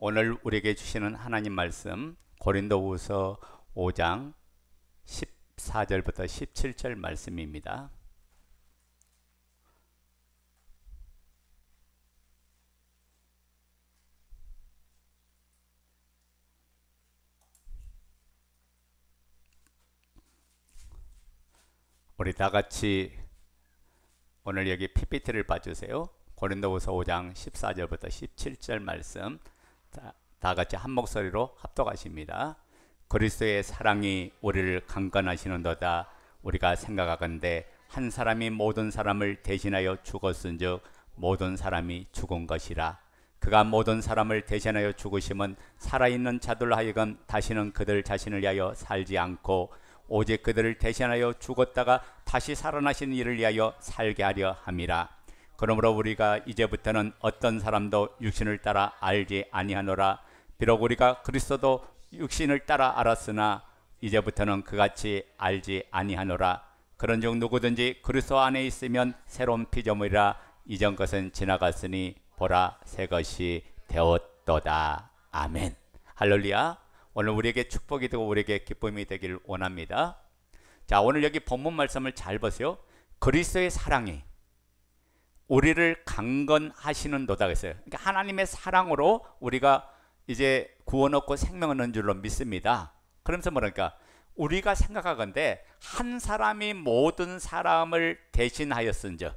오늘 우리에게 주시는 하나님 말씀 고린도후서 5장 14절부터 17절 말씀입니다. 우리 다 같이 오늘 여기 PPT를 봐주세요. 고린도후서 5장 14절부터 17절 말씀 다 같이 한 목소리로 합독하십니다. 그리스도의 사랑이 우리를 강건하시는도다. 우리가 생각하건대 한 사람이 모든 사람을 대신하여 죽었은즉 모든 사람이 죽은 것이라. 그가 모든 사람을 대신하여 죽으심은 살아있는 자들로 하여금 다시는 그들 자신을 위하여 살지 않고 오직 그들을 대신하여 죽었다가 다시 살아나신 이를 위하여 살게 하려 함이라. 그러므로 우리가 이제부터는 어떤 사람도 육신을 따라 알지 아니하노라. 비록 우리가 그리스도도 육신을 따라 알았으나 이제부터는 그같이 알지 아니하노라. 그런즉 누구든지 그리스도 안에 있으면 새로운 피조물이라. 이전 것은 지나갔으니 보라 새 것이 되었도다. 아멘. 할렐루야. 오늘 우리에게 축복이 되고 우리에게 기쁨이 되길 원합니다. 자, 오늘 여기 본문 말씀을 잘 보세요. 그리스도의 사랑이 우리를 강건하시는도다 그랬어요. 그러니까 하나님의 사랑으로 우리가 이제 구원 얻고 생명 얻는 줄로 믿습니다. 그러면서 뭐랄까, 우리가 생각하건대 한 사람이 모든 사람을 대신하였은즉,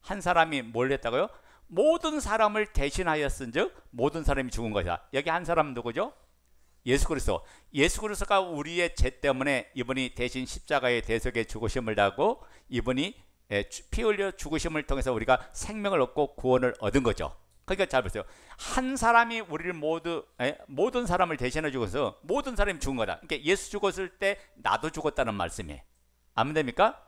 한 사람이 뭘 했다고요? 모든 사람을 대신하였은즉 모든 사람이 죽은 것이다. 여기 한 사람은 누구죠? 예수 그리스도. 예수 그리스도가 우리의 죄 때문에 이분이 대신 십자가의 대속에 죽으심을 당하고 이분이 피 흘려 죽으심을 통해서 우리가 생명을 얻고 구원을 얻은 거죠. 그러니까 잘 보세요. 한 사람이 우리를 모든 사람을 대신해 죽어서 모든 사람이 죽은 거다. 그러니까 예수 죽었을 때 나도 죽었다는 말씀이에요. 아멘 됩니까?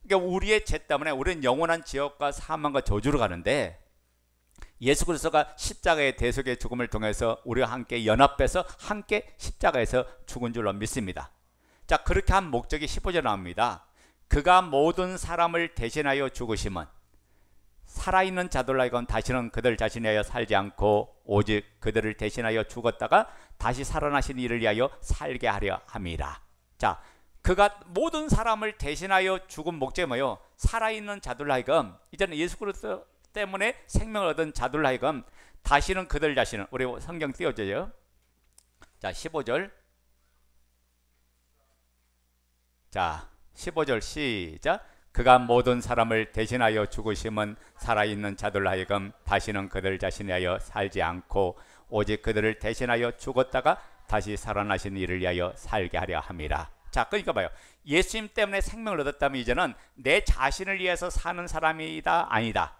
그러니까 우리의 죄 때문에 우리는 영원한 지옥과 사망과 저주로 가는데 예수 그리스도가 십자가의 대속의 죽음을 통해서 우리와 함께 연합해서 함께 십자가에서 죽은 줄로 믿습니다. 자, 그렇게 한 목적이 15절에 나옵니다. 그가 모든 사람을 대신하여 죽으심은 살아있는 자들로 하여금 다시는 그들 자신에 하여 살지 않고 오직 그들을 대신하여 죽었다가 다시 살아나신 이를 위하여 살게 하려 함이라. 자, 그가 모든 사람을 대신하여 죽은 목적이 뭐예요? 살아있는 자들로 하여금 이제는 예수 그리스도 때문에 생명을 얻은 자들로 하여금 다시는 그들 자신은, 우리 성경 띄워줘요. 자, 15절. 자, 15절 시작. 그가 모든 사람을 대신하여 죽으심은 살아있는 자들로 하여금 다시는 그들 자신에 하여 살지 않고 오직 그들을 대신하여 죽었다가 다시 살아나신 이를 위하여 살게 하려 함이라. 자, 그러니까 봐요. 예수님 때문에 생명을 얻었다면 이제는 내 자신을 위해서 사는 사람이다? 아니다?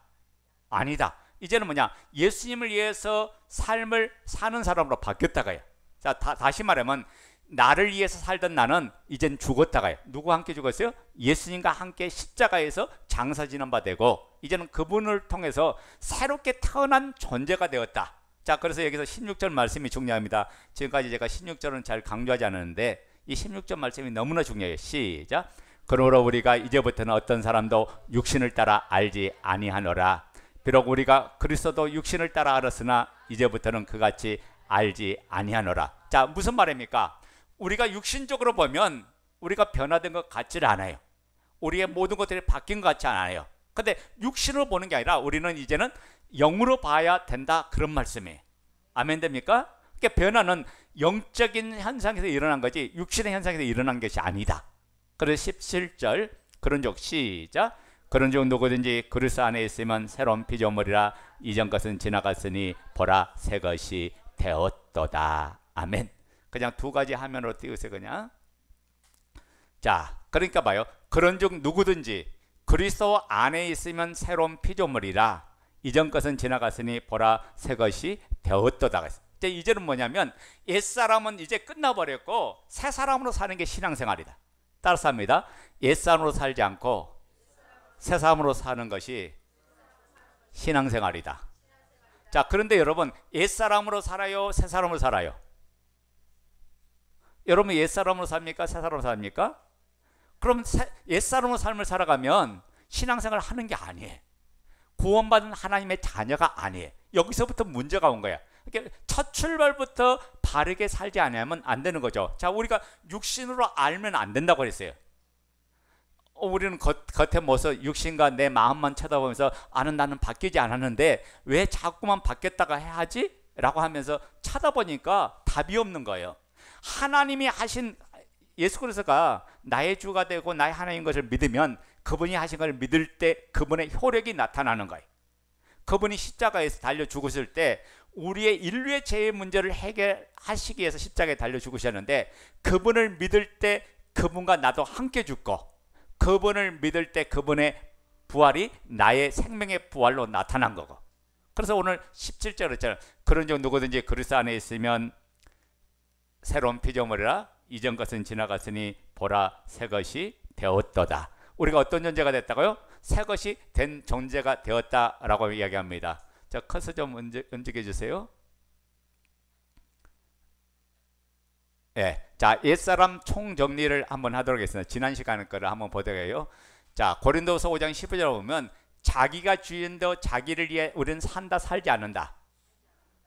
아니다. 이제는 뭐냐? 예수님을 위해서 삶을 사는 사람으로 바뀌었다가요. 자, 다시 말하면 나를 위해서 살던 나는 이젠 죽었다가요. 누구와 함께 죽었어요? 예수님과 함께 십자가에서 장사 지는 바 되고 이제는 그분을 통해서 새롭게 태어난 존재가 되었다. 자, 그래서 여기서 16절 말씀이 중요합니다. 지금까지 제가 16절은 잘 강조하지 않았는데 이 16절 말씀이 너무나 중요해요. 시작. 그러므로 우리가 이제부터는 어떤 사람도 육신을 따라 알지 아니하노라. 비록 우리가 그리스도도 육신을 따라 알았으나 이제부터는 그같이 알지 아니하노라. 자, 무슨 말입니까? 우리가 육신적으로 보면 우리가 변화된 것 같지는 않아요. 우리의 모든 것들이 바뀐 것 같지 않아요. 근데 육신으로 보는 게 아니라 우리는 이제는 영으로 봐야 된다, 그런 말씀이에요. 아멘 됩니까? 그러니까 변화는 영적인 현상에서 일어난 거지 육신의 현상에서 일어난 것이 아니다. 그래서 17절 그런즉 시작. 그런즉 누구든지 그리스도 안에 있으면 새로운 피조물이라. 이전 것은 지나갔으니 보라 새 것이 되었도다. 아멘. 그냥 두 가지 화면으로 띄우세요. 그냥. 자, 그러니까 봐요. 그런즉 누구든지 그리스도 안에 있으면 새로운 피조물이라. 이전 것은 지나갔으니 보라 새 것이 되었도다. 이제는 뭐냐면 옛사람은 이제 끝나버렸고 새 사람으로 사는 게 신앙생활이다. 따라서 합니다. 옛사람으로 살지 않고 새 사람으로 사는 것이 신앙생활이다. 자, 그런데 여러분 옛사람으로 살아요? 새 사람으로 살아요? 여러분 옛사람으로 삽니까? 새 사람으로 삽니까? 그럼 옛사람으로 삶을 살아가면 신앙생활을 하는 게 아니에요. 구원받은 하나님의 자녀가 아니에요. 여기서부터 문제가 온 거야. 그러니까 첫 출발부터 바르게 살지 않으면 안 되는 거죠. 자, 우리가 육신으로 알면 안 된다고 그랬어요. 우리는 겉에 모습, 육신과 내 마음만 쳐다보면서 나는 바뀌지 않았는데 왜 자꾸만 바뀌었다가 해야지? 라고 하면서 쳐다보니까 답이 없는 거예요. 하나님이 하신 예수 그리스도가 나의 주가 되고 나의 하나님인 것을 믿으면 그분이 하신 것을 믿을 때 그분의 효력이 나타나는 거예요. 그분이 십자가에서 달려 죽으실 때 우리의 인류의 죄의 문제를 해결하시기 위해서 십자가에 달려 죽으셨는데, 그분을 믿을 때 그분과 나도 함께 죽고, 그분을 믿을 때 그분의 부활이 나의 생명의 부활로 나타난 거고. 그래서 오늘 17절 그랬잖아요. 그런즉 누구든지 그리스도 안에 있으면 새로운 피조물이라, 이전 것은 지나갔으니 보라 새 것이 되었도다. 우리가 어떤 존재가 됐다고요? 새 것이 된 존재가 되었다라고 이야기합니다. 자, 커서 좀 움직여 주세요. 예, 자, 옛사람 총정리를 한번 하도록 하겠습니다. 지난 시간 거를 한번 보도록 해요. 자, 고린도서 5장 15절에 보면 자기가 주인되어 자기를 위해 우리는 산다 살지 않는다.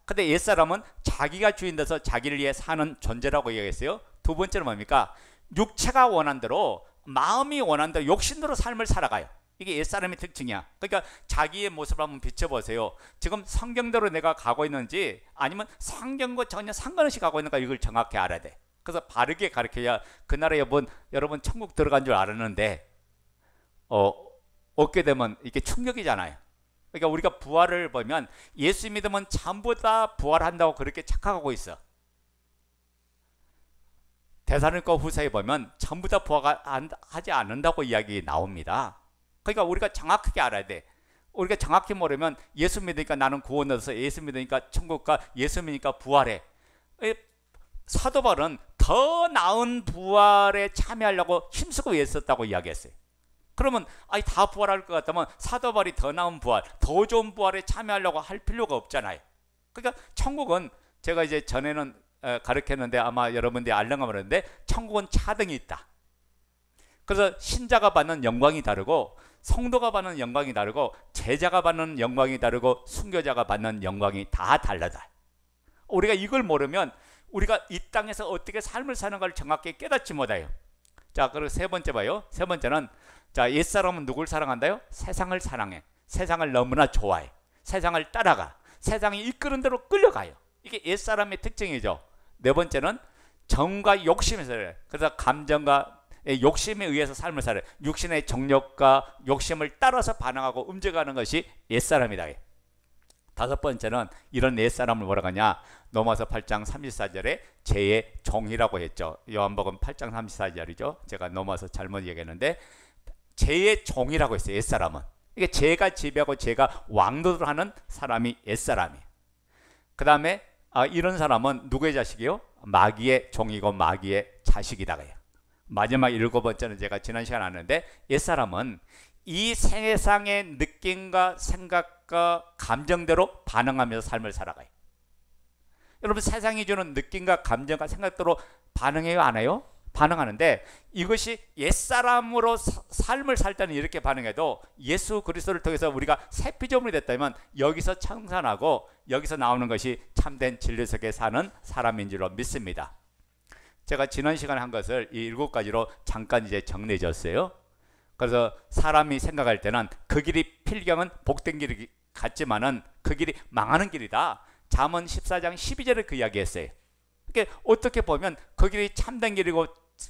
근데 옛사람은 자기가 주인 돼서 자기를 위해 사는 존재라고 이야기했어요. 두 번째는 뭡니까? 육체가 원한 대로, 마음이 원한 대로, 욕심대로 삶을 살아가요. 이게 옛사람의 특징이야. 그러니까 자기의 모습을 한번 비춰보세요. 지금 성경대로 내가 가고 있는지 아니면 성경과 전혀 상관없이 가고 있는가, 이걸 정확히 알아야 돼. 그래서 바르게 가르쳐야 그날에 여러분 천국 들어간 줄 알았는데 얻게 되면 이게 충격이잖아요. 그러니까 우리가 부활을 보면 예수 믿으면 전부 다 부활한다고 그렇게 착각하고 있어. 데살로니가 후서에 보면 전부 다 부활하지 않는다고 이야기 나옵니다. 그러니까 우리가 정확하게 알아야 돼. 우리가 정확히 모르면 예수 믿으니까 나는 구원 얻어서, 예수 믿으니까 천국 가, 예수 믿으니까 부활해. 사도 바울은 더 나은 부활에 참여하려고 힘쓰고 있었다고 이야기했어요. 그러면 다 부활할 것 같다면 사도 바울이 더 나은 부활, 더 좋은 부활에 참여하려고 할 필요가 없잖아요. 그러니까 천국은, 제가 이제 전에는 가르쳤는데 아마 여러분들이 알려가 모르는데, 천국은 차등이 있다. 그래서 신자가 받는 영광이 다르고, 성도가 받는 영광이 다르고, 제자가 받는 영광이 다르고, 순교자가 받는 영광이 다 달라다. 우리가 이걸 모르면 우리가 이 땅에서 어떻게 삶을 사는 걸 정확히 깨닫지 못해요. 자, 그리고 세 번째 봐요. 세 번째는, 자, 옛사람은 누굴 사랑한다요? 세상을 사랑해. 세상을 너무나 좋아해. 세상을 따라가. 세상이 이끄는 대로 끌려가요. 이게 옛사람의 특징이죠. 네 번째는 정과 욕심에서, 그래서 감정과 욕심에 의해서 삶을 살아요. 육신의 정욕과 욕심을 따라서 반응하고 움직여가는 것이 옛사람이다. 다섯 번째는 이런 옛사람을 뭐라고 하냐, 로마서 8장 34절에 죄의 종이라고 했죠. 요한복음 8장 34절이죠. 제가 로마서 잘못 얘기했는데 죄의 종이라고 했어요. 옛사람은 이게 죄가 지배하고 죄가 왕노를 하는 사람이 옛사람이에요. 그 다음에 이런 사람은 누구의 자식이요? 마귀의 종이고 마귀의 자식이다. 마지막 일곱 번째는 제가 지난 시간에 왔는데, 옛사람은 이 세상의 느낌과 생각과 감정대로 반응하면서 삶을 살아가요. 여러분, 세상이 주는 느낌과 감정과 생각대로 반응해요, 안 해요? 반응하는데, 이것이 옛사람으로 삶을 살 때는 이렇게 반응해도 예수 그리스도를 통해서 우리가 새 피조물이 됐다면 여기서 청산하고 여기서 나오는 것이 참된 진리 속에 사는 사람인 줄로 믿습니다. 제가 지난 시간에 한 것을 이 7가지로 잠깐 이제 정리해 줬어요. 그래서 사람이 생각할 때는 그 길이 필경은 복된 길이 같지만은 그 길이 망하는 길이다. 잠언 14장 12절에 그 이야기 했어요. 그러니까 어떻게 보면 그 길이 참된 길이고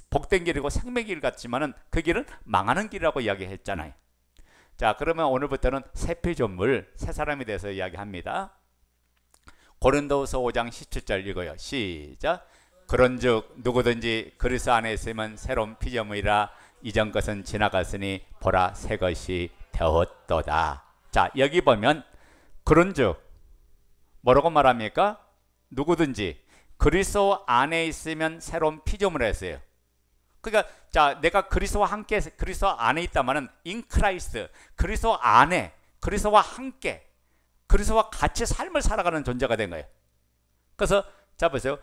복된 길이고 생명의 길 같지만은 그 길은 망하는 길이라고 이야기했잖아요. 자, 그러면 오늘부터는 새 피조물, 새 사람에 대해서 이야기합니다. 고린도서 5장 17절 읽어요. 시작. 그런즉 누구든지 그리스도 안에 있으면 새로운 피조물이라, 이전 것은 지나갔으니 보라 새 것이 되었도다. 자, 여기 보면 그런즉 뭐라고 말합니까? 누구든지 그리스도 안에 있으면 새로운 피조물을 했어요. 그러니까 자, 내가 그리스도와 함께, 그리스도 안에 있다마는 in Christ, 그리스도 안에, 그리스도와 함께, 그리스도와 같이 삶을 살아가는 존재가 된 거예요. 그래서 자, 보세요.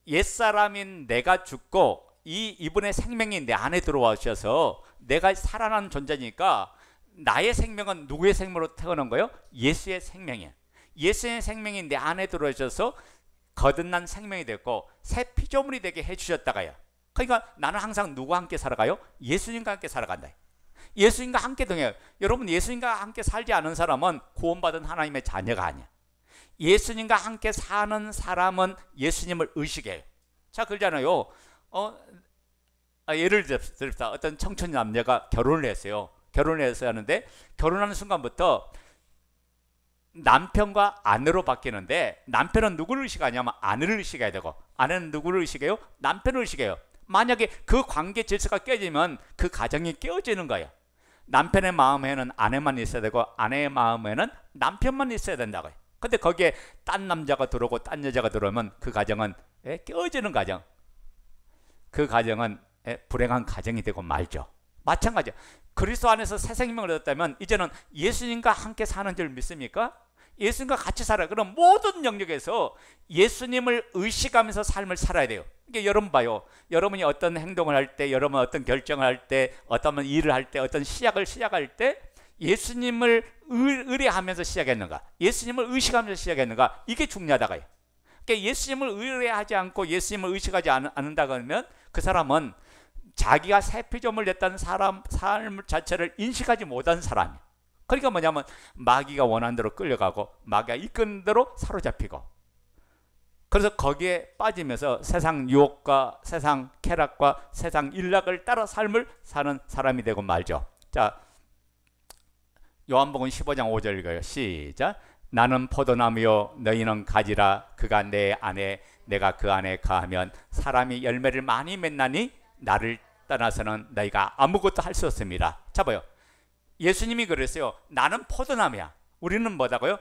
옛사람인 내가 죽고 이분의 생명이 내 안에 들어와 주셔서 내가 살아나는 존재니까, 나의 생명은 누구의 생명으로 태어난 거예요? 예수의 생명이에요. 예수의 생명이 내 안에 들어오셔서 거듭난 생명이 됐고 새 피조물이 되게 해주셨다가요. 그러니까 나는 항상 누구와 함께 살아가요? 예수님과 함께 살아간다. 예수님과 함께 동해요. 여러분, 예수님과 함께 살지 않은 사람은 구원받은 하나님의 자녀가 아니야. 예수님과 함께 사는 사람은 예수님을 의식해요. 자, 그러잖아요. 예를 들읍시다. 어떤 청춘 남녀가 결혼을 했어요. 결혼을 해서 하는데 결혼하는 순간부터 남편과 아내로 바뀌는데 남편은 누구를 의식하냐면 아내를 의식해야 되고 아내는 누구를 의식해요? 남편을 의식해요. 만약에 그 관계 질서가 깨지면 그 가정이 깨어지는 거예요. 남편의 마음에는 아내만 있어야 되고 아내의 마음에는 남편만 있어야 된다고요. 근데 거기에 딴 남자가 들어오고 딴 여자가 들어오면 그 가정은 깨어지는 가정. 그 가정은 불행한 가정이 되고 말죠. 마찬가지야. 그리스도 안에서 새 생명을 얻었다면 이제는 예수님과 함께 사는 줄 믿습니까? 예수님과 같이 살아요. 그럼 모든 영역에서 예수님을 의식하면서 삶을 살아야 돼요. 이게 여러분 봐요. 여러분이 어떤 행동을 할 때, 여러분 어떤 결정을 할 때, 어떤 일을 할 때, 어떤 시작을 시작할 때 예수님을 의뢰하면서 시작했는가? 예수님을 의식하면서 시작했는가? 이게 중요하다고요. 그러니까 예수님을 의뢰하지 않고 예수님을 의식하지 않는다 그러면 그 사람은 자기가 새 피조물 됐다는 삶 자체를 인식하지 못한 사람이에요. 그러니까 뭐냐면 마귀가 원하는 대로 끌려가고 마귀가 이끄는 대로 사로잡히고, 그래서 거기에 빠지면서 세상 유혹과 세상 쾌락과 세상 일락을 따라 삶을 사는 사람이 되고 말죠. 자, 요한복음 15장 5절 읽어요. 시작. 나는 포도나무요 너희는 가지라. 그가 내 안에 내가 그 안에 거하면 사람이 열매를 많이 맺나니 나를 떠나서는 너희가 아무것도 할 수 없습니다. 자, 봐요. 예수님이 그랬어요. 나는 포도나무야. 우리는 뭐다고요?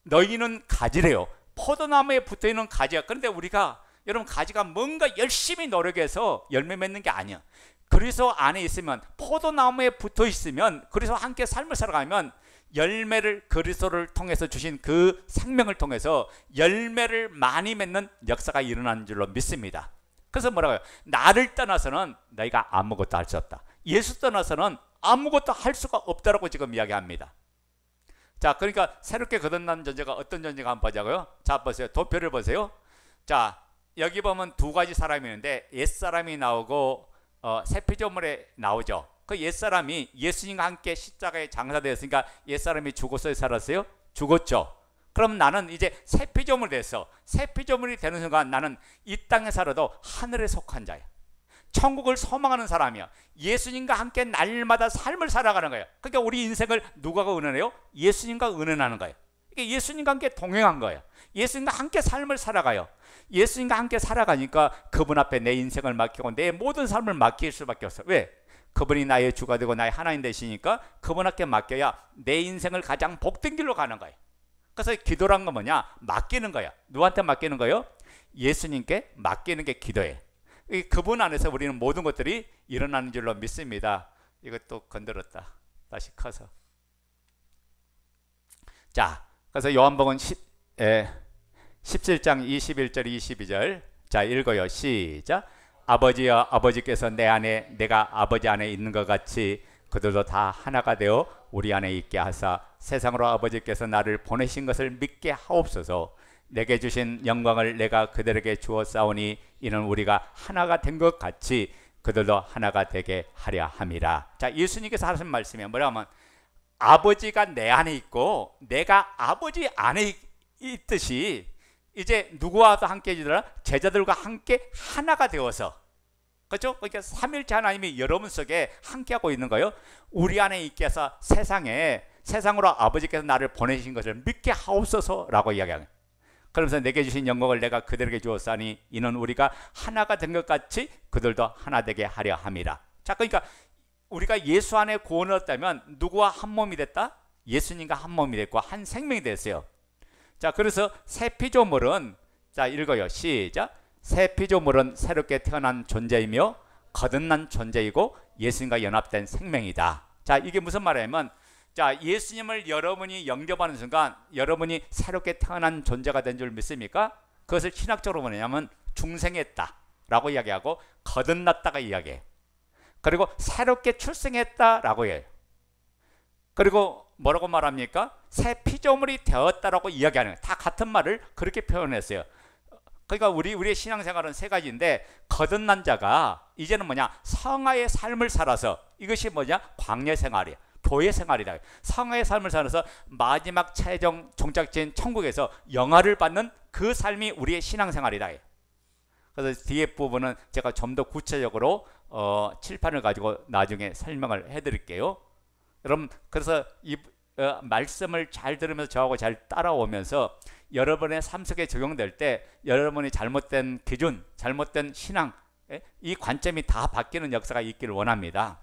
너희는 가지래요. 포도나무에 붙어있는 가지야. 그런데 우리가, 여러분, 가지가 뭔가 열심히 노력해서 열매 맺는 게 아니야. 그리스도 안에 있으면, 포도나무에 붙어 있으면, 그리스도 함께 삶을 살아가면 열매를, 그리스도를 통해서 주신 그 생명을 통해서 열매를 많이 맺는 역사가 일어나는 줄로 믿습니다. 그래서 뭐라고요? 나를 떠나서는 너희가 아무것도 할 수 없다. 예수 떠나서는 아무것도 할 수가 없다라고 지금 이야기합니다. 자, 그러니까 새롭게 거듭난 존재가 어떤 존재가 한번 보자고요. 자, 보세요. 도표를 보세요. 자, 여기 보면 두 가지 사람이 있는데 옛사람이 나오고 새 피조물에 나오죠. 그 옛사람이 예수님과 함께 십자가에 장사되었으니까 옛사람이 죽었어요, 살았어요? 죽었죠. 그럼 나는 이제 새 피조물이 됐어. 새 피조물이 되는 순간 나는 이 땅에 살아도 하늘에 속한 자야. 천국을 소망하는 사람이야. 예수님과 함께 날마다 삶을 살아가는 거예요. 그러니까 우리 인생을 누가 은연해요? 예수님과 은연하는 거예요. 그러니까 예수님과 함께 동행한 거예요. 예수님과 함께 삶을 살아가요. 예수님과 함께 살아가니까 그분 앞에 내 인생을 맡기고 내 모든 삶을 맡길 수밖에 없어요. 왜? 그분이 나의 주가 되고 나의 하나님 되시니까 그분 앞에 맡겨야 내 인생을 가장 복된 길로 가는 거예요. 그래서 기도란 건 뭐냐? 맡기는 거야. 누구한테 맡기는 거예요? 예수님께 맡기는 게 기도예요. 그분 안에서 우리는 모든 것들이 일어나는 줄로 믿습니다. 이것도 건드렸다. 다시 커서. 자, 그래서 요한복음 17장 21절 22절 자, 읽어요. 시작. 아버지여, 아버지께서 내 안에 내가 아버지 안에 있는 것 같이 그들도 다 하나가 되어 우리 안에 있게 하사 세상으로 아버지께서 나를 보내신 것을 믿게 하옵소서. 내게 주신 영광을 내가 그들에게 주었사오니 이는 우리가 하나가 된 것 같이 그들도 하나가 되게 하려 함이라. 자, 예수님께서 하신 말씀이 뭐라 하면 아버지가 내 안에 있고 내가 아버지 안에 있듯이 이제 누구와도 함께 해주더라? 제자들과 함께 하나가 되어서, 그렇죠? 그러니까 삼일체 하나님이 여러분 속에 함께하고 있는 거예요. 우리 안에 있게 해서 세상으로 아버지께서 나를 보내신 것을 믿게 하옵소서라고 이야기하는. 그러면서 내게 주신 영광을 내가 그들에게 주었사니 이는 우리가 하나가 된 것 같이 그들도 하나 되게 하려 함이라. 자, 그러니까 우리가 예수 안에 구원을 얻다면 누구와 한 몸이 됐다? 예수님과 한 몸이 됐고 한 생명이 됐어요. 자, 그래서 새 피조물은, 자, 읽어요. 시작. 새 피조물은 새롭게 태어난 존재이며 거듭난 존재이고 예수님과 연합된 생명이다. 자, 이게 무슨 말이냐면, 자, 예수님을 여러분이 영접하는 순간 여러분이 새롭게 태어난 존재가 된 줄 믿습니까? 그것을 신학적으로 뭐냐면 중생했다 라고 이야기하고 거듭났다가 이야기해요. 그리고 새롭게 출생했다 라고 해요. 그리고 뭐라고 말합니까? 새 피조물이 되었다라고 이야기하는 거예요. 다 같은 말을 그렇게 표현했어요. 그러니까 우리의 신앙생활은 세 가지인데, 거듭난 자가 이제는 뭐냐, 성화의 삶을 살아서, 이것이 뭐냐, 광야 생활이야, 교회 생활이다. 성화의 삶을 살아서 마지막 최종 종착지인 천국에서 영화를 받는 그 삶이 우리의 신앙생활이다. 그래서 뒤에 부분은 제가 좀 더 구체적으로 칠판을 가지고 나중에 설명을 해드릴게요. 여러분, 그래서 이 말씀을 잘 들으면서 저하고 잘 따라오면서 여러분의 삶 속에 적용될 때 여러분이 잘못된 기준, 잘못된 신앙, 이 관점이 다 바뀌는 역사가 있기를 원합니다.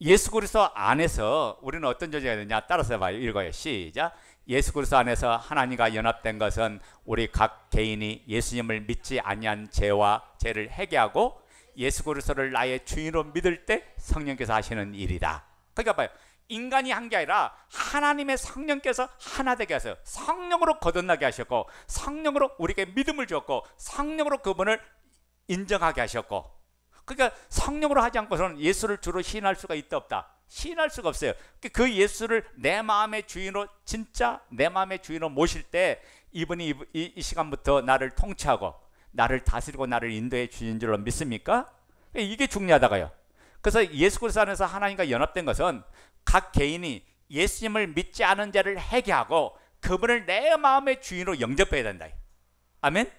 예수 그리스도 안에서 우리는 어떤 존재가 되냐, 따라서 봐요. 읽어요. 시작. 예수 그리스도 안에서 하나님과 연합된 것은 우리 각 개인이 예수님을 믿지 아니한 죄를 회개하고 예수 그리스도를 나의 주인으로 믿을 때 성령께서 하시는 일이다. 그러니까 봐요. 인간이 한 게 아니라 하나님의 성령께서 하나 되게 하셔서 성령으로 거듭나게 하셨고, 성령으로 우리에게 믿음을 주었고, 성령으로 그분을 인정하게 하셨고, 그러니까 성령으로 하지 않고서는 예수를 주로 시인할 수가 있다 없다? 시인할 수가 없어요. 그 예수를 내 마음의 주인으로, 진짜 내 마음의 주인으로 모실 때 이분이 이 시간부터 나를 통치하고 나를 다스리고 나를 인도해 주신 줄로 믿습니까? 이게 중요하다고요. 그래서 예수 그리스도 안에서 하나님과 연합된 것은 각 개인이 예수님을 믿지 않은 자를 회개하고 그분을 내 마음의 주인으로 영접해야 된다. 아멘?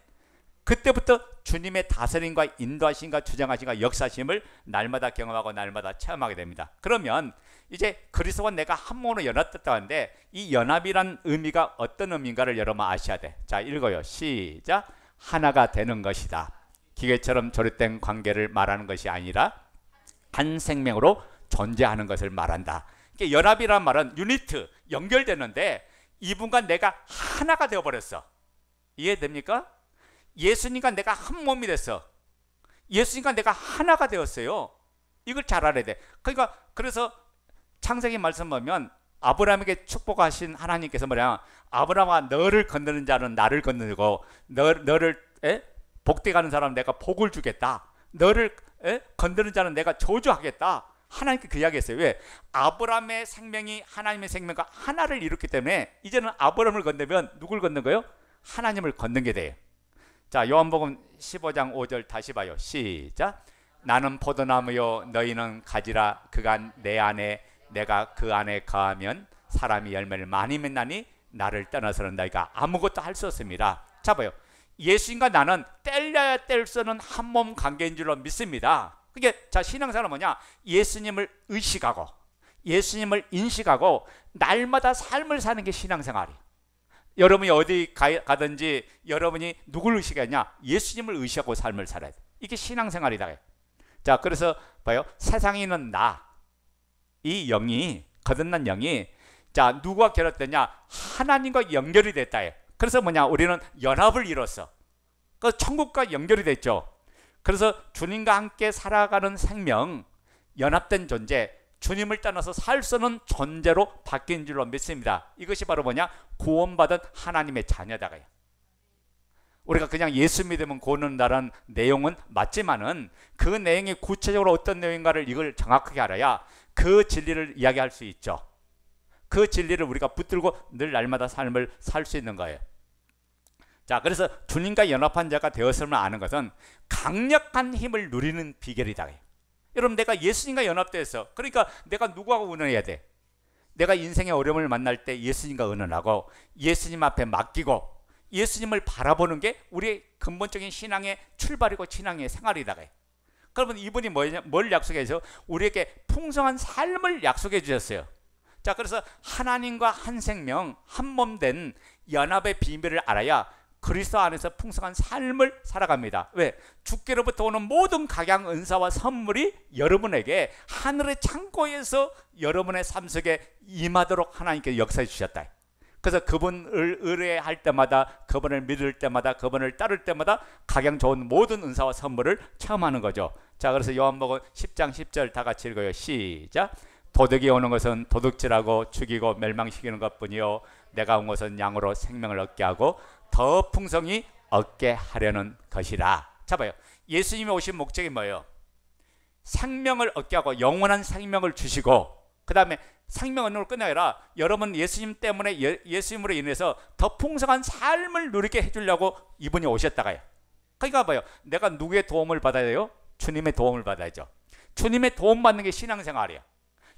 그때부터 주님의 다스림과 인도하심과 주장하심과 역사심을 날마다 경험하고 날마다 체험하게 됩니다. 그러면 이제 그리스도와 내가 한 몸으로 연합됐다고 하는데, 이 연합이란 의미가 어떤 의미인가를 여러분 아셔야 돼. 자, 읽어요. 시작. 하나가 되는 것이다. 기계처럼 조립된 관계를 말하는 것이 아니라 한 생명으로 존재하는 것을 말한다. 그러니까 연합이란 말은 유니트, 연결되는데 이분과 내가 하나가 되어버렸어. 이해됩니까? 예수님과 내가 한 몸이 됐어. 예수님과 내가 하나가 되었어요. 이걸 잘 알아야 돼. 그러니까 그래서 창세기 말씀 보면 아브라함에게 축복하신 하나님께서 뭐냐, 아브라함아 너를 건드는 자는 나를 건드리고 너를 복되게 하는 사람은 내가 복을 주겠다. 너를 건드는 자는 내가 저주하겠다. 하나님께 그 이야기했어요. 왜? 아브라함의 생명이 하나님의 생명과 하나를 이뤘기 때문에 이제는 아브라함을 건드면 누굴 건든 거예요? 하나님을 건든 게 돼요. 자, 요한복음 15장 5절 다시 봐요. 시작. 나는 포도나무요 너희는 가지라. 그가 내 안에 내가 그 안에 거하면 사람이 열매를 많이 맺나니 나를 떠나서는 너희가 아무것도 할 수 없습니다. 자, 봐요. 예수님과 나는 뗄려야 뗄 수 없는 한 몸 관계인 줄로 믿습니다. 그게 자, 신앙생활은 뭐냐? 예수님을 의식하고 예수님을 인식하고 날마다 삶을 사는 게 신앙생활이에요. 여러분이 어디 가든지 여러분이 누굴 의식하냐? 예수님을 의식하고 삶을 살아야 돼. 이게 신앙생활이다. 자, 그래서 봐요. 세상에 있는 나, 이 영이, 거듭난 영이, 자, 누구와 결합됐냐? 하나님과 연결이 됐다. 그래서 뭐냐? 우리는 연합을 이뤘어. 그 천국과 연결이 됐죠. 그래서 주님과 함께 살아가는 생명, 연합된 존재, 주님을 떠나서 살 수 없는 존재로 바뀐 줄로 믿습니다. 이것이 바로 뭐냐? 구원받은 하나님의 자녀다가요. 우리가 그냥 예수 믿으면 구원한다는 내용은 맞지만은 그 내용이 구체적으로 어떤 내용인가를 이걸 정확하게 알아야 그 진리를 이야기할 수 있죠. 그 진리를 우리가 붙들고 늘 날마다 삶을 살 수 있는 거예요. 자, 그래서 주님과 연합한 자가 되었음을 아는 것은 강력한 힘을 누리는 비결이다. 여러분, 내가 예수님과 연합되었어. 그러니까 내가 누구하고 의논해야 돼? 내가 인생의 어려움을 만날 때 예수님과 의논하고 예수님 앞에 맡기고 예수님을 바라보는 게 우리의 근본적인 신앙의 출발이고 신앙의 생활이다. 그러면 이분이 뭘 약속해서 우리에게 풍성한 삶을 약속해 주셨어요. 자, 그래서 하나님과 한 생명, 한 몸 된 연합의 비밀을 알아야 그리스도 안에서 풍성한 삶을 살아갑니다. 왜? 주께로부터 오는 모든 각양 은사와 선물이 여러분에게 하늘의 창고에서 여러분의 삶 속에 임하도록 하나님께 역사해 주셨다. 그래서 그분을 의뢰할 때마다, 그분을 믿을 때마다, 그분을 따를 때마다 각양 좋은 모든 은사와 선물을 체험하는 거죠. 자, 그래서 요한복음 10장 10절 다 같이 읽어요. 시작. 도둑이 오는 것은 도둑질하고 죽이고 멸망시키는 것뿐이요 내가 온 것은 양으로 생명을 얻게 하고 더 풍성히 얻게 하려는 것이라. 자, 봐요. 예수님이 오신 목적이 뭐예요? 생명을 얻게 하고 영원한 생명을 주시고 그 다음에 생명 언어로 끝나게 아니라 여러분 예수님 때문에 예수님으로 인해서 더 풍성한 삶을 누리게 해주려고 이분이 오셨다가요. 그러니까 뭐예요? 내가 누구의 도움을 받아야 돼요? 주님의 도움을 받아야죠. 주님의 도움 받는 게 신앙생활이에요.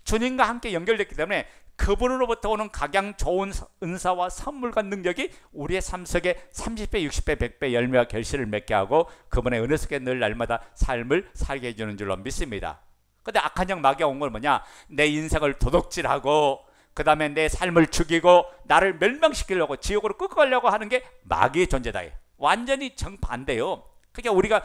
주님과 함께 연결됐기 때문에 그분으로부터 오는 각양 좋은 은사와 선물과 능력이 우리의 삶 속에 30배, 60배, 100배 열매와 결실을 맺게 하고 그분의 은혜 속에 늘 날마다 삶을 살게 해주는 줄로 믿습니다. 근데 악한 영 마귀가 온 건 뭐냐? 내 인생을 도둑질하고 그 다음에 내 삶을 죽이고 나를 멸망시키려고 지옥으로 끌고 가려고 하는 게 마귀의 존재다. 완전히 정반대요. 그러니까 우리가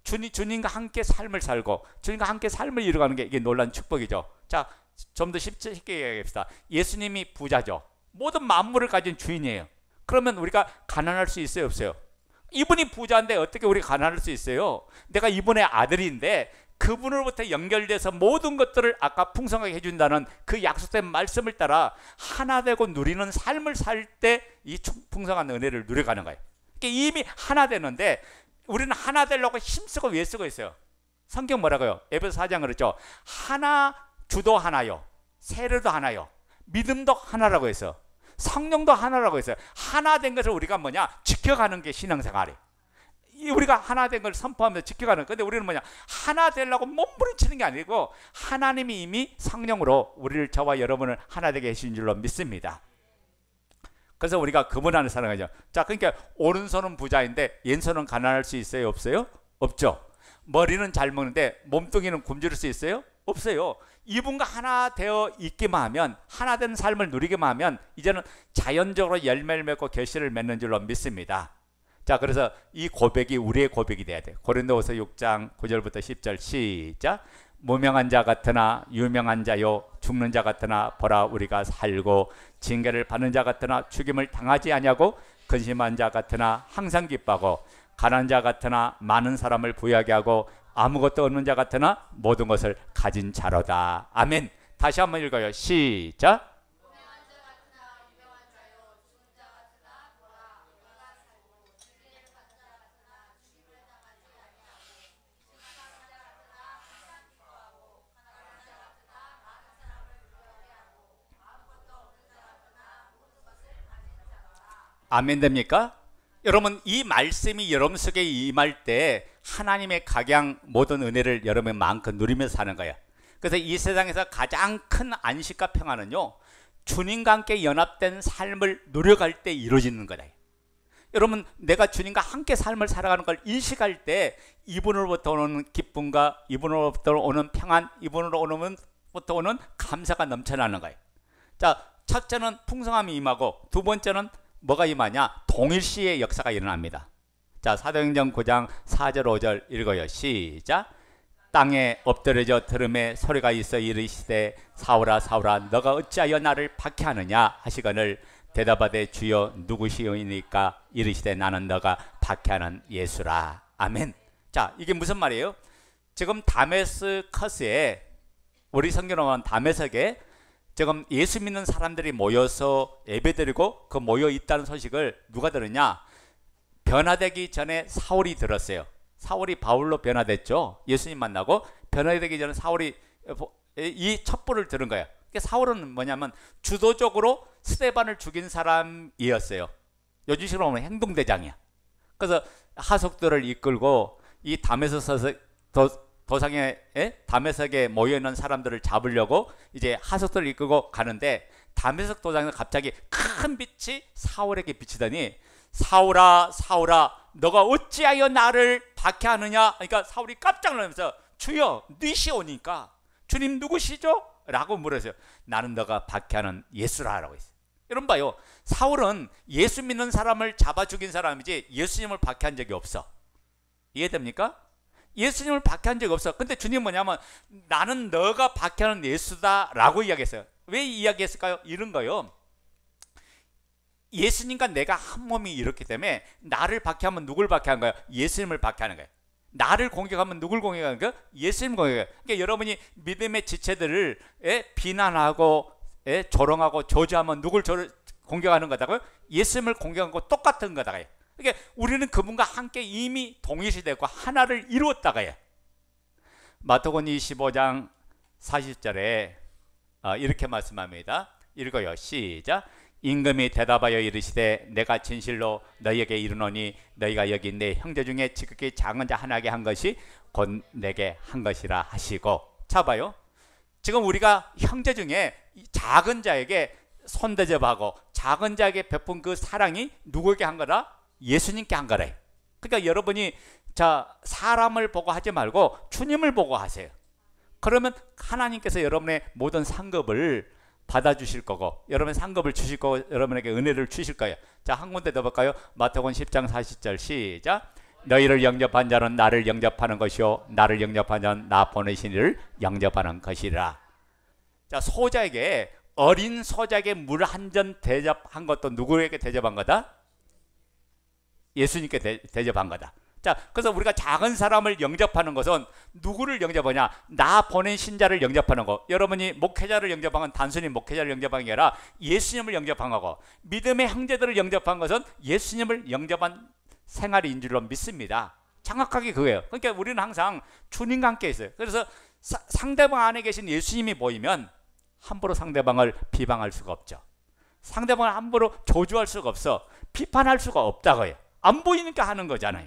주님과 함께 삶을 살고 주님과 함께 삶을 이루어가는 게 이게 놀라운 축복이죠. 자, 좀 더 쉽게 얘기합시다. 예수님이 부자죠. 모든 만물을 가진 주인이에요. 그러면 우리가 가난할 수 있어요, 없어요? 이분이 부자인데 어떻게 우리가 가난할 수 있어요? 내가 이분의 아들인데 그분으로부터 연결돼서 모든 것들을 아까 풍성하게 해준다는 그 약속된 말씀을 따라 하나 되고 누리는 삶을 살 때 이 풍성한 은혜를 누려가는 거예요. 그러니까 이미 하나 되는데 우리는 하나 되려고 힘쓰고 왜 쓰고 있어요? 성경 뭐라고요? 에베소 4장 그랬죠. 하나, 주도 하나요, 세례도 하나요, 믿음도 하나라고 했어요. 성령도 하나라고 했어요. 하나 된 것을 우리가 뭐냐? 지켜가는 게 신앙생활이에요. 우리가 하나 된 걸 선포하면서 지켜가는. 근데 우리는 뭐냐? 하나 되려고 몸부림치는 게 아니고 하나님이 이미 성령으로 우리를, 저와 여러분을 하나 되게 해주신 줄로 믿습니다. 그래서 우리가 그분 안에 살아가죠. 자, 그러니까 오른손은 부자인데 왼손은 가난할 수 있어요, 없어요? 없죠. 머리는 잘 먹는데 몸뚱이는 굶주릴 수 있어요? 없어요. 이분과 하나 되어 있기만 하면, 하나 된 삶을 누리기만 하면 이제는 자연적으로 열매를 맺고 결실을 맺는 줄로 믿습니다. 자, 그래서 이 고백이 우리의 고백이 돼야 돼요. 고린도후서 6장 9절부터 10절 시작. 무명한 자 같으나 유명한 자요, 죽는 자 같으나 보라 우리가 살고, 징계를 받는 자 같으나 죽임을 당하지 아니하고, 근심한 자 같으나 항상 기뻐하고, 가난한 자 같으나 많은 사람을 부유하게 하고, 아무것도 없는 자 같으나 모든 것을 가진 자로다. 아멘. 다시 한번 읽어요. 시작. 아멘 됩니까? 여러분, 이 말씀이 여러분 속에 임할 때 하나님의 각양 모든 은혜를 여러분 마음껏 누리면서 사는 거예요. 그래서 이 세상에서 가장 큰 안식과 평안은요, 주님과 함께 연합된 삶을 누려갈 때 이루어지는 거다. 여러분, 내가 주님과 함께 삶을 살아가는 걸 인식할 때 이분으로부터 오는 기쁨과 이분으로부터 오는 평안, 이분으로부터 오는 감사가 넘쳐나는 거예요. 자, 첫째는 풍성함이 임하고 두 번째는 뭐가 임하냐? 동일시의 역사가 일어납니다. 자, 사도행전 9장 4절 5절 읽어요. 시작. 땅에 엎드려져 들음에 소리가 있어 이르시되 사울아 사울아 너가 어찌하여 나를 박해하느냐 하시거늘 대답하되 주여 누구시오니까 이르시되 나는 너가 박해하는 예수라. 아멘. 자, 이게 무슨 말이에요? 지금 다메스커스에, 우리 성경으로 보면 다메섹에 지금 예수 믿는 사람들이 모여서 예배드리고 그 모여 있다는 소식을 누가 들었냐? 변화되기 전에 사울이 들었어요. 사울이 바울로 변화됐죠. 예수님 만나고 변화되기 전에 사울이 이 첩보를 들은 거예요. 그러니까 사울은 뭐냐면 주도적으로 스데반을 죽인 사람이었어요. 요즘식으로 보면 행동대장이야. 그래서 하속들을 이끌고 이 다메섹에 모여있는 사람들을 잡으려고 이제 하속들을 이끌고 가는데, 다메섹 도장에서 갑자기 큰 빛이 사울에게 비치더니 사울아 사울아 너가 어찌하여 나를 박해하느냐. 그러니까 사울이 깜짝 놀라면서 주여 니시오니까 주님 누구시죠? 라고 물었어요. 나는 너가 박해하는 예수라 라고 했어요. 여러분 봐요, 사울은 예수 믿는 사람을 잡아 죽인 사람이지 예수님을 박해한 적이 없어. 이해됩니까? 예수님을 박해한 적이 없어. 근데 주님 뭐냐면 나는 너가 박해하는 예수다 라고 이야기했어요. 왜 이야기했을까요? 이런 거요. 예수님과 내가 한 몸이 이렇기 때문에 나를 박해하면 누굴 박해하는 거예요? 예수님을 박해하는 거예요. 나를 공격하면 누굴 공격하는 거예요? 예수님 공격해요. 그러니까 여러분이 믿음의 지체들을 비난하고 조롱하고 저주하면 누굴 공격하는 거다고요? 예수님을 공격하는 거 똑같은 거다고요. 그러니까 우리는 그분과 함께 이미 동일시되고 하나를 이루었다가요. 마태복음 25장 40절에 이렇게 말씀합니다. 읽어요. 시작. 임금이 대답하여 이르시되 내가 진실로 너희에게 이르노니 너희가 여기 내 형제 중에 지극히 작은 자 하나에게 한 것이 곧 내게 한 것이라 하시고. 자 봐요. 지금 우리가 형제 중에 작은 자에게 손대접하고 작은 자에게 베푼 그 사랑이 누구에게 한 거라? 예수님께 한 거래. 그러니까 여러분이 자 사람을 보고 하지 말고 주님을 보고 하세요. 그러면 하나님께서 여러분의 모든 상급을 받아주실 거고 여러분 상급을 주실 거고 여러분에게 은혜를 주실 거예요. 자, 한 군데 더 볼까요? 마태복음 10장 40절 시작. 너희를 영접한 자는 나를 영접하는 것이요 나를 영접한 자는 나 보내신 이를 영접하는 것이라. 자, 소자에게 어린 소자에게 물 한 잔 대접한 것도 누구에게 대접한 거다? 예수님께 대접한 거다. 자, 그래서 우리가 작은 사람을 영접하는 것은 누구를 영접하냐? 나 보낸 신자를 영접하는 거. 여러분이 목회자를 영접한 건 단순히 목회자를 영접한 게 아니라 예수님을 영접한 거고, 믿음의 형제들을 영접한 것은 예수님을 영접한 생활인 줄로 믿습니다. 정확하게 그거예요. 그러니까 우리는 항상 주님과 함께 있어요. 그래서 상대방 안에 계신 예수님이 보이면 함부로 상대방을 비방할 수가 없죠. 상대방을 함부로 조주할 수가 없어. 비판할 수가 없다고요. 안 보이니까 하는 거잖아요.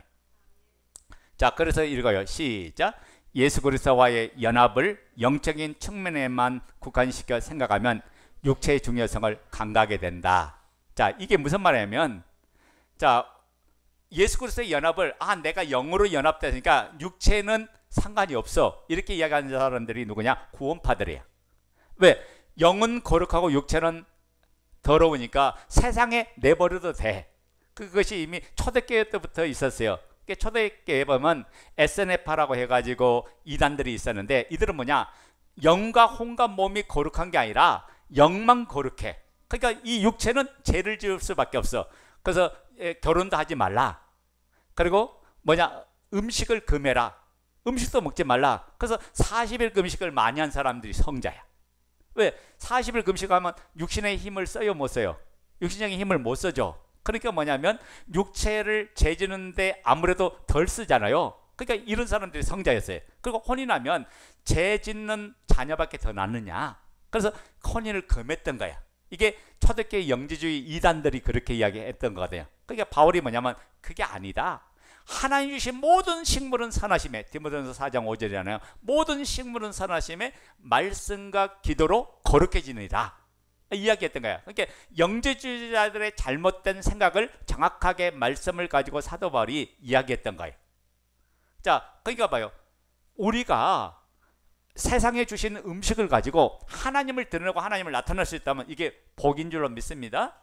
자, 그래서 읽어요. 시작. 예수 그리스도와의 연합을 영적인 측면에만 국한시켜 생각하면 육체의 중요성을 간과하게 된다. 자, 이게 무슨 말이냐면, 자, 예수 그리스도의 연합을 내가 영으로 연합되니까 육체는 상관이 없어, 이렇게 이야기하는 사람들이 누구냐? 구원파들이야. 왜? 영은 거룩하고 육체는 더러우니까 세상에 내버려도 돼. 그것이 이미 초대교회 때부터 있었어요. 초대교회 보면 SNF라고 해가지고 이단들이 있었는데, 이들은 뭐냐? 영과 혼과 몸이 거룩한 게 아니라 영만 거룩해. 그러니까 이 육체는 죄를 지을 수밖에 없어. 그래서 결혼도 하지 말라. 그리고 뭐냐? 음식을 금해라. 음식도 먹지 말라. 그래서 40일 금식을 많이 한 사람들이 성자야. 왜? 40일 금식하면 육신의 힘을 써요, 못 써요? 육신적인 힘을 못 써죠. 그러니까 뭐냐면 육체를 죄지는데 아무래도 덜 쓰잖아요. 그러니까 이런 사람들이 성자였어요. 그리고 혼인하면 죄짓는 자녀밖에 더 낳느냐. 그래서 혼인을 금했던 거야. 이게 초대교회 영지주의 이단들이 그렇게 이야기했던 거거든요. 그러니까 바울이 뭐냐면 그게 아니다. 하나님 주신 모든 식물은 선하심에, 디모데전서 4장 5절이잖아요. 모든 식물은 선하심에 말씀과 기도로 거룩해지느니라 이야기했던 거야. 그러니까 영지주의자들의 잘못된 생각을 정확하게 말씀을 가지고 사도 바울이 이야기했던 거예요. 자, 그러니까 봐요. 우리가 세상에 주신 음식을 가지고 하나님을 드러내고 하나님을 나타낼 수 있다면 이게 복인 줄로 믿습니다.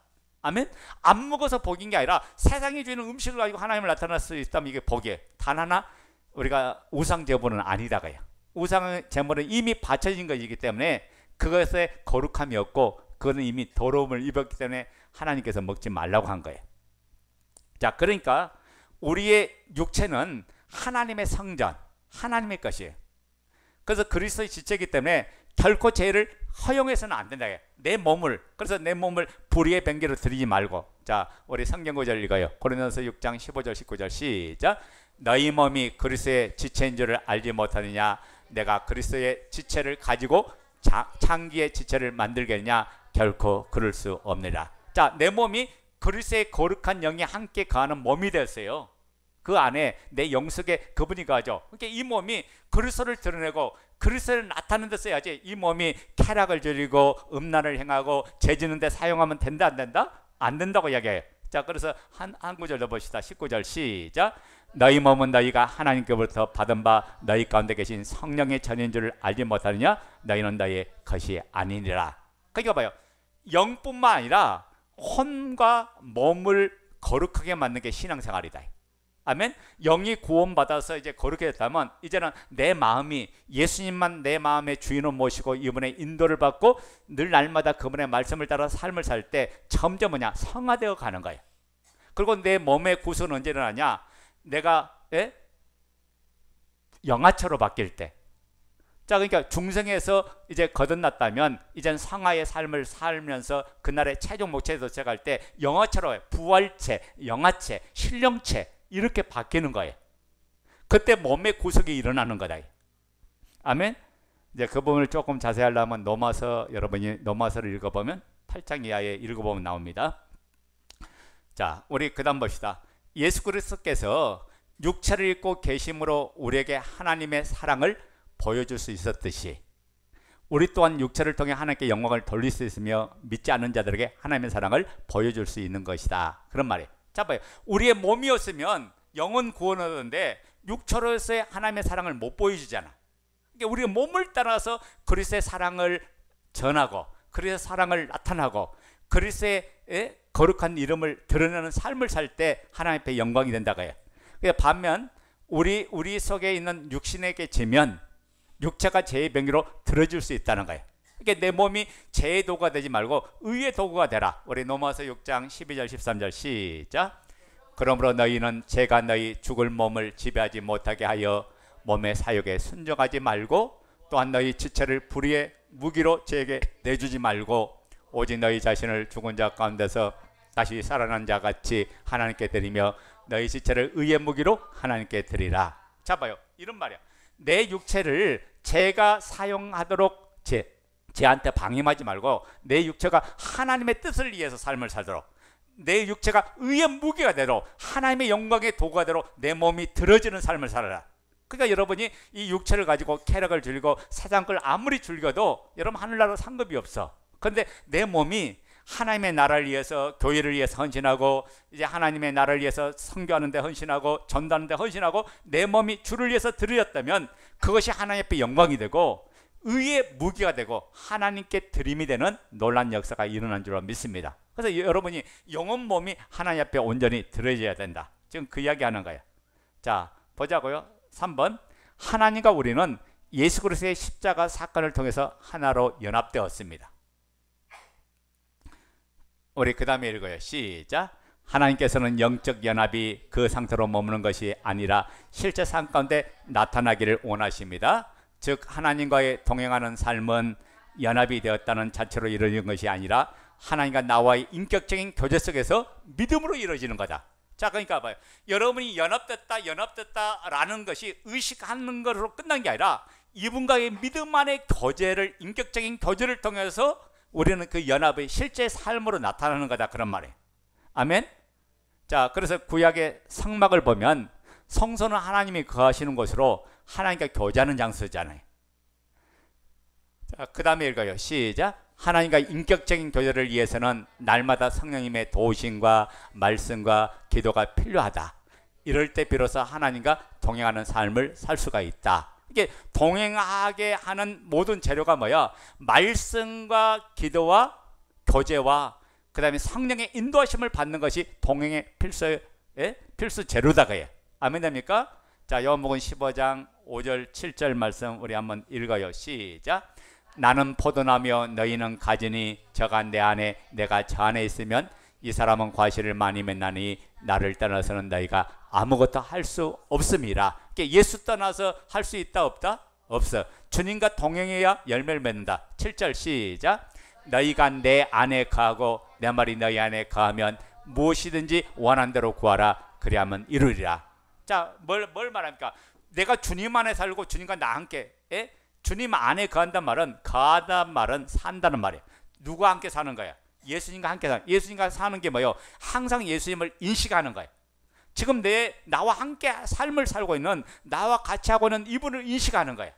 아멘. 안 먹어서 복인 게 아니라 세상이 주는 음식을 가지고 하나님을 나타낼 수 있다면 이게 복이에요. 단 하나, 우리가 우상 제물은 아니다가요. 우상 제물은 이미 바쳐진 것이기 때문에 그것에 거룩함이 없고 그거는 이미 더러움을 입었기 때문에 하나님께서 먹지 말라고 한 거예요. 자, 그러니까 우리의 육체는 하나님의 성전, 하나님의 것이에요. 그래서 그리스도의 지체이기 때문에 결코 죄를 허용해서는 안 된다. 내 몸을, 그래서 내 몸을 불의의 변개로 드리지 말고. 자, 우리 성경 구절 읽어요. 고린도서 6장 15절 19절 시작. 너희 몸이 그리스도의 지체인 줄을 알지 못하느냐? 내가 그리스도의 지체를 가지고 창기의 지체를 만들겠냐? 결코 그럴 수 없느니라. 자, 내 몸이 그리스도의 거룩한 영이 함께 거하는 몸이 되었어요. 그 안에 내 영속에 그분이 거하죠. 그러니까 이 몸이 그리스도를 드러내고 그리스도를 나타내는 데 써야지. 이 몸이 쾌락을 즐기고 음란을 행하고 죄지는 데 사용하면 된다, 안 된다? 안 된다고 이야기해요. 자, 그래서 한 구절 더 봅시다. 19절 시작. 너희 몸은 너희가 하나님께로부터 받은 바 너희 가운데 계신 성령의 전인 줄을 알지 못하느냐? 너희는 너희의 것이 아니니라. 그러니까 봐요. 영뿐만 아니라 혼과 몸을 거룩하게 만드는 게 신앙생활이다. 아멘. 영이 구원받아서 이제 거룩해 됐다면 이제는 내 마음이 예수님만 내 마음의 주인을 모시고 이분의 인도를 받고 늘 날마다 그분의 말씀을 따라 삶을 살 때 점점 뭐냐? 성화되어 가는 거예요. 그리고 내 몸의 구속은 언제 일어나냐? 내가 영아처로 바뀔 때. 자, 그러니까 중생에서 이제 거듭났다면 이젠 성화의 삶을 살면서 그날의 최종 목표에 도착할 때 영아처로 부활체, 영아체, 신령체 이렇게 바뀌는 거예요. 그때 몸의 구속이 일어나는 거다. 아멘. 이제 그 부분을 조금 자세히 하려면 로마서, 여러분이 로마서를 읽어보면 8장 이하에 읽어보면 나옵니다. 자, 우리 그 다음 봅시다. 예수 그리스도께서 육체를 입고 계심으로 우리에게 하나님의 사랑을 보여줄 수 있었듯이 우리 또한 육체를 통해 하나님께 영광을 돌릴 수 있으며 믿지 않는 자들에게 하나님의 사랑을 보여줄 수 있는 것이다. 그런 말이에요. 자, 봐요. 우리의 몸이었으면 영혼 구원하는데 육체로서의 하나님의 사랑을 못 보여주잖아. 그러니까 우리의 몸을 따라서 그리스도의 사랑을 전하고 그리스도의 사랑을 나타나고 그리스도의 거룩한 이름을 드러내는 삶을 살 때 하나님 앞에 영광이 된다고 해요. 반면 우리 속에 있는 육신에게 지면 육체가 죄의 병기로 들어줄 수 있다는 거예요. 그러니까 내 몸이 죄의 도구가 되지 말고 의의 도구가 되라. 우리 로마서 6장 12절 13절 시작. 그러므로 너희는 죄가 너희 죽을 몸을 지배하지 못하게 하여 몸의 사욕에 순종하지 말고 또한 너희 지체를 불의의 무기로 죄에게 내주지 말고 오직 너희 자신을 죽은 자 가운데서 다시 살아난 자 같이 하나님께 드리며 너희 지체를 의의 무기로 하나님께 드리라. 자, 봐요. 이런 말이야. 내 육체를 죄가 사용하도록 죄한테 방임하지 말고 내 육체가 하나님의 뜻을 위해서 삶을 살도록 내 육체가 의의 무기가 되도록 하나님의 영광의 도구가 되도록 내 몸이 들어지는 삶을 살아라. 그러니까 여러분이 이 육체를 가지고 쾌락을 즐기고 세상 걸 아무리 즐겨도 여러분 하늘나라 상급이 없어. 그런데 내 몸이 하나님의 나라를 위해서 교회를 위해서 헌신하고 이제 하나님의 나라를 위해서 선교하는 데 헌신하고 전도하는 데 헌신하고 내 몸이 주를 위해서 드렸다면 그것이 하나님 앞에 영광이 되고 의의 무기가 되고 하나님께 드림이 되는 놀라운 역사가 일어난 줄로 믿습니다. 그래서 여러분이 영혼 몸이 하나님 앞에 온전히 드려져야 된다. 지금 그 이야기 하는 거예요. 자, 보자고요. 3번. 하나님과 우리는 예수 그리스도의 십자가 사건을 통해서 하나로 연합되었습니다. 우리 그 다음에 읽어요. 시작. 하나님께서는 영적 연합이 그 상태로 머무는 것이 아니라 실제 삶 가운데 나타나기를 원하십니다. 즉 하나님과의 동행하는 삶은 연합이 되었다는 자체로 이루어지는 것이 아니라 하나님과 나와의 인격적인 교제 속에서 믿음으로 이루어지는 거다. 자, 그러니까 봐요. 여러분이 연합됐다라는 것이 의식하는 것으로 끝난 게 아니라 이분과의 믿음 안의 교제를, 인격적인 교제를 통해서 우리는 그 연합의 실제 삶으로 나타나는 거다. 그런 말이에요. 아멘. 자, 그래서 구약의 성막을 보면 성소는 하나님이 거하시는 곳으로 하나님과 교제하는 장소잖아요. 자, 그 다음에 읽어요. 시작. 하나님과 인격적인 교제를 위해서는 날마다 성령님의 도우심과 말씀과 기도가 필요하다. 이럴 때 비로소 하나님과 동행하는 삶을 살 수가 있다. 이게 동행하게 하는 모든 재료가 뭐야? 말씀과 기도와 교제와 그 다음에 성령의 인도하심을 받는 것이 동행의 필수 재료다 그예요. 아멘 됩니까? 자, 요한복음 15장 5절 7절 말씀 우리 한번 읽어요. 시작. 나는 포도나며 너희는 가지니 저가 내 안에 내가 저 안에 있으면 이 사람은 과실을 많이 맺나니 나를 떠나서는 너희가 아무것도 할 수 없음이라. 예수 떠나서 할 수 있다 없다? 없어. 주님과 동행해야 열매를 맺는다. 7절 시작. 너희가 내 안에 거하고 내 말이 너희 안에 거하면 무엇이든지 원한 대로 구하라. 그리하면 이루리라. 자, 뭘 말합니까? 내가 주님 안에 살고 주님과 나 함께 주님 안에 거한다는 말은 거하다는 말은 산다는 말이에요. 누구와 함께 사는 거야? 예수님과 함께 사는. 예수님과 사는 게 뭐예요? 항상 예수님을 인식하는 거예요. 지금 나와 함께 삶을 살고 있는, 나와 같이 하고 있는 이분을 인식하는 거예요.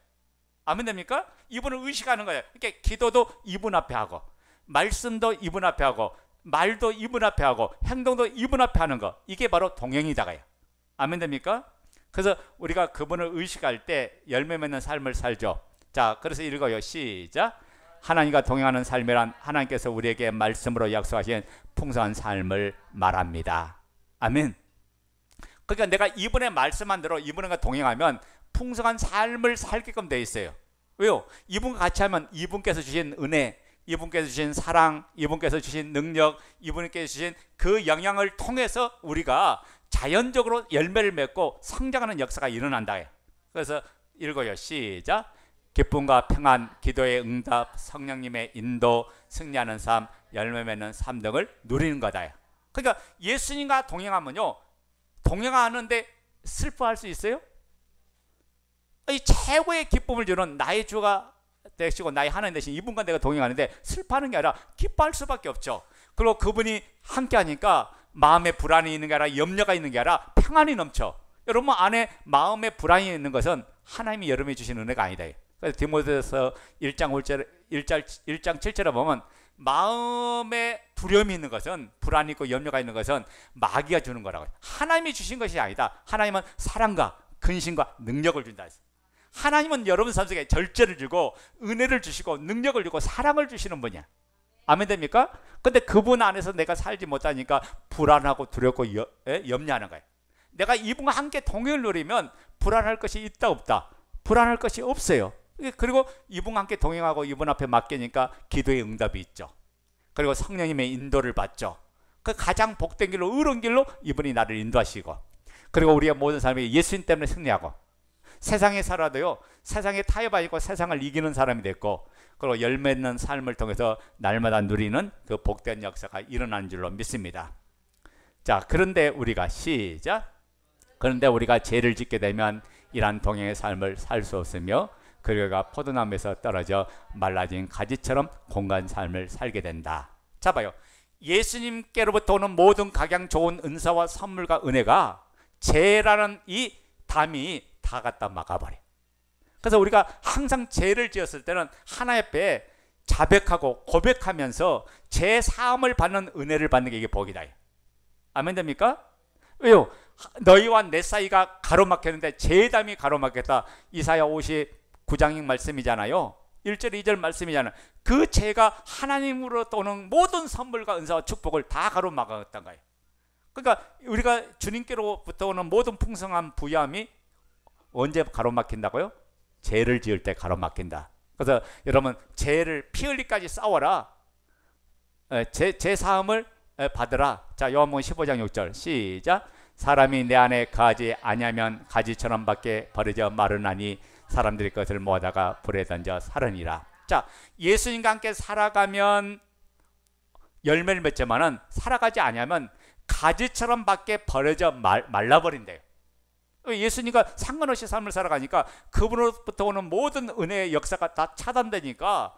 아멘 됩니까? 이분을 의식하는 거예요. 그러니까 기도도 이분 앞에 하고, 말씀도 이분 앞에 하고, 말도 이분 앞에 하고, 행동도 이분 앞에 하는 거. 이게 바로 동행이다가요. 아멘 됩니까? 그래서 우리가 그분을 의식할 때 열매 맺는 삶을 살죠. 자, 그래서 읽어요. 시작. 하나님과 동행하는 삶이란 하나님께서 우리에게 말씀으로 약속하신 풍성한 삶을 말합니다. 아멘. 그러니까 내가 이분의 말씀만 들어 이분과 동행하면 풍성한 삶을 살게끔 돼 있어요. 왜요? 이분과 같이 하면 이분께서 주신 은혜, 이분께서 주신 사랑, 이분께서 주신 능력, 이분께서 주신 그 영향을 통해서 우리가 자연적으로 열매를 맺고 성장하는 역사가 일어난다. 그래서 읽어요. 시작. 기쁨과 평안, 기도의 응답, 성령님의 인도, 승리하는 삶, 열매 맺는 삶 등을 누리는 거다. 그러니까 예수님과 동행하면요, 동행하는데 슬퍼할 수 있어요? 이 최고의 기쁨을 주는 나의 주가 되시고 나의 하나님 되신 이분과 내가 동행하는데 슬퍼하는 게 아니라 기뻐할 수밖에 없죠. 그리고 그분이 함께 하니까 마음에 불안이 있는 게 아니라 염려가 있는 게 아니라 평안이 넘쳐. 여러분 안에 마음에 불안이 있는 것은 하나님이 여러분이 주신 은혜가 아니다. 그래서 디모데서 1장 7절에 보면 마음에 두려움이 있는 것은, 불안이 있고 염려가 있는 것은 마귀가 주는 거라고. 하나님이 주신 것이 아니다. 하나님은 사랑과 근심과 능력을 준다. 하나님은 여러분 삶 속에 절제를 주고 은혜를 주시고 능력을 주고 사랑을 주시는 분이야. 아멘 됩니까? 근데 그분 안에서 내가 살지 못하니까 불안하고 두렵고 염려하는 거예요. 내가 이분과 함께 동행을 누리면 불안할 것이 있다 없다? 불안할 것이 없어요. 그리고 이분과 함께 동행하고 이분 앞에 맡기니까 기도의 응답이 있죠. 그리고 성령님의 인도를 받죠. 그 가장 복된 길로, 의로운 길로 이분이 나를 인도하시고, 그리고 우리의 모든 삶이 예수님 때문에 승리하고, 세상에 살아도요, 세상에 타협하고 세상을 이기는 사람이 됐고, 그리고 열매 있는 삶을 통해서 날마다 누리는 그 복된 역사가 일어나는 줄로 믿습니다. 자, 그런데 우리가 그런데 우리가 죄를 짓게 되면 이러한 동행의 삶을 살 수 없으며 그가 포도나무에서 떨어져 말라진 가지처럼 공간 삶을 살게 된다. 자, 봐요. 예수님께로부터 오는 모든 각양 좋은 은사와 선물과 은혜가 죄라는 이 담이 다 갖다 막아버려. 그래서 우리가 항상 죄를 지었을 때는 하나님 앞에 자백하고 고백하면서 죄 사함을 받는 은혜를 받는 게 이게 복이다. 아멘 됩니까? 왜요? 너희와 내 사이가 가로막혔는데 죄의 담이 가로막혔다. 이사야 59장 말씀이잖아요. 1절 2절 말씀이잖아요. 그 죄가 하나님으로부터 오는 모든 선물과 은사와 축복을 다 가로막았던 거예요. 그러니까 우리가 주님께로부터 오는 모든 풍성한 부유함이 언제 가로막힌다고요? 죄를 지을 때 가로막힌다. 그래서 여러분 죄를 피 흘리까지 싸워라. 죄 사함을 받으라. 자, 요한복음 15장 6절 시작. 사람이 내 안에 거하지 아니하면 가지처럼 밖에 버려져 마르나니 사람들이 그것을 모아다가 불에 던져 살으니라. 자, 예수님과 함께 살아가면 열매를 맺지만은 살아가지 아니하면 가지처럼 밖에 버려져 말라버린대요. 예수님과 상관없이 삶을 살아가니까 그분으로부터 오는 모든 은혜의 역사가 다 차단되니까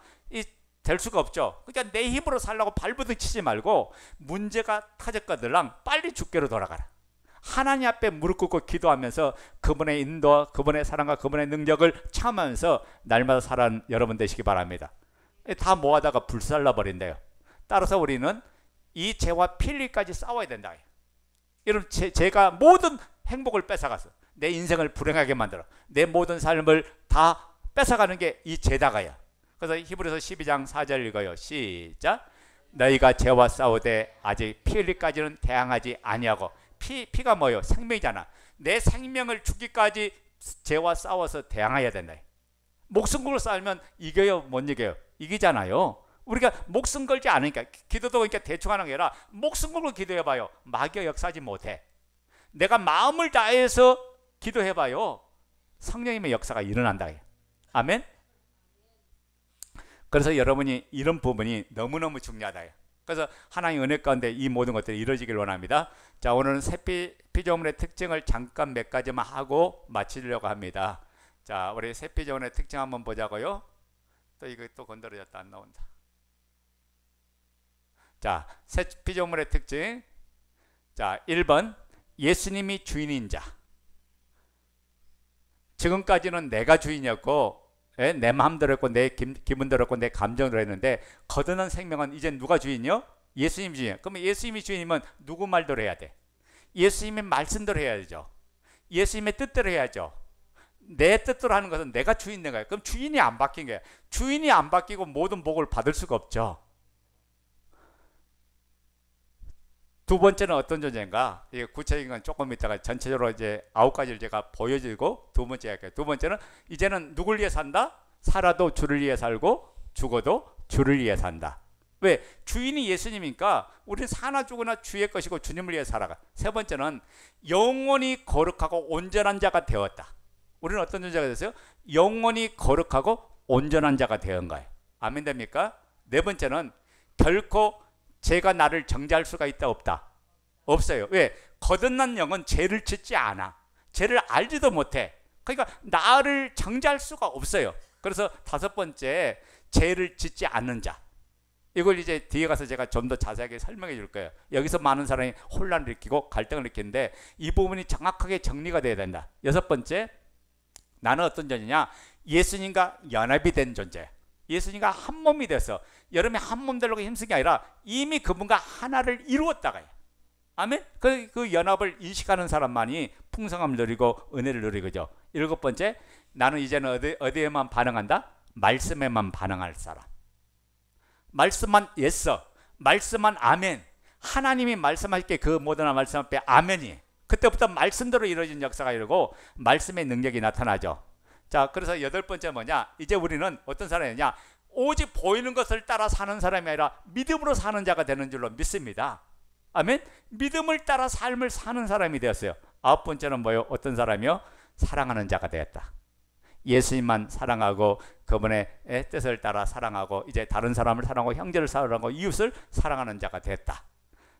될 수가 없죠. 그러니까 내 힘으로 살려고 발부둥 치지 말고 문제가 터졌거들랑 빨리 주께로 돌아가라. 하나님 앞에 무릎 꿇고 기도하면서 그분의 인도와 그분의 사랑과 그분의 능력을 참으면서 날마다 살아가는 여러분 되시기 바랍니다. 다 모아다가 불살라 버린대요. 따라서 우리는 이 죄와 필리까지 싸워야 된다. 여러분 죄가 모든 행복을 뺏어가서 내 인생을 불행하게 만들어 내 모든 삶을 다 뺏어가는 게 이 죄다가야. 그래서 히브리서 12장 4절 읽어요. 시작. 너희가 죄와 싸우되 아직 피 흘리까지는 대항하지 아니하고. 피가 뭐예요? 생명이잖아. 내 생명을 죽기까지 죄와 싸워서 대항해야 된다. 목숨 걸고 싸우면 이겨요? 못 이겨요? 이기잖아요. 우리가 목숨 걸지 않으니까, 기도도 그러니까 대충 하는 게 아니라 목숨 걸고 기도해봐요. 마귀가 역사하지 못해. 내가 마음을 다해서 기도해봐요. 성령님의 역사가 일어난다. 아멘. 그래서 여러분이 이런 부분이 너무너무 중요하다. 그래서 하나님의 은혜 가운데 이 모든 것들이 이루어지길 원합니다. 자, 오늘은 새 피조물의 특징을 잠깐 몇 가지만 하고 마치려고 합니다. 자, 우리 새 피조물의 특징 한번 보자고요. 또 이거 또 건드려졌다, 안 나온다. 자, 새 피조물의 특징. 자, 1번 예수님이 주인인 자. 지금까지는 내가 주인이었고 내 마음대로 했고 내 기분대로 했고 내 감정대로 했는데 거듭난 생명은 이제 누가 주인이요? 예수님이 주인. 그러면 예수님이 주인이면 누구 말대로 해야 돼? 예수님의 말씀대로 해야 되죠. 예수님의 뜻대로 해야죠. 내 뜻대로 하는 것은 내가 주인 된 거예요. 그럼 주인이 안 바뀐 거예요. 주인이 안 바뀌고 모든 복을 받을 수가 없죠. 두 번째는 어떤 존재인가? 이게 구체적인 건 조금 이따가 전체적으로 이제 9가지를 제가 보여드리고 두 번째 할게요. 두 번째는 이제는 누굴 위해 산다? 살아도 주를 위해 살고 죽어도 주를 위해 산다. 왜? 주인이 예수님이니까 우리는 사나 죽으나 주의 것이고 주님을 위해 살아가. 세 번째는 영원히 거룩하고 온전한 자가 되었다. 우리는 어떤 존재가 됐어요? 영원히 거룩하고 온전한 자가 되은 거예요. 아멘 됩니까? 네 번째는 결코 죄가 나를 정죄할 수가 있다 없다? 없어요. 왜? 거듭난 영은 죄를 짓지 않아. 죄를 알지도 못해. 그러니까 나를 정죄할 수가 없어요. 그래서 다섯 번째, 죄를 짓지 않는 자. 이걸 이제 뒤에 가서 제가 좀 더 자세하게 설명해 줄 거예요. 여기서 많은 사람이 혼란을 일으키고 갈등을 일으키는데 이 부분이 정확하게 정리가 돼야 된다. 여섯 번째, 나는 어떤 존재냐? 예수님과 연합이 된 존재. 예수님과 한 몸이 돼서 여러분이 한 몸 되려고 힘쓴 게 아니라 이미 그분과 하나를 이루었다가요. 아멘? 그 연합을 인식하는 사람만이 풍성함을 누리고 은혜를 누리고죠. 일곱 번째, 나는 이제는 어디에만 반응한다? 말씀에만 반응할 사람. 말씀만 예서, 말씀만 아멘. 하나님이 말씀하실 게 그 모든 말씀 앞에 아멘이. 그때부터 말씀대로 이루어진 역사가 이루고 말씀의 능력이 나타나죠. 자, 그래서 여덟 번째 뭐냐? 이제 우리는 어떤 사람이냐? 오직 보이는 것을 따라 사는 사람이 아니라 믿음으로 사는 자가 되는 줄로 믿습니다. 아멘? 믿음을 따라 삶을 사는 사람이 되었어요. 아홉 번째는 뭐예요? 어떤 사람이요? 사랑하는 자가 되었다. 예수님만 사랑하고 그분의 뜻을 따라 사랑하고 이제 다른 사람을 사랑하고 형제를 사랑하고 이웃을 사랑하는 자가 됐다.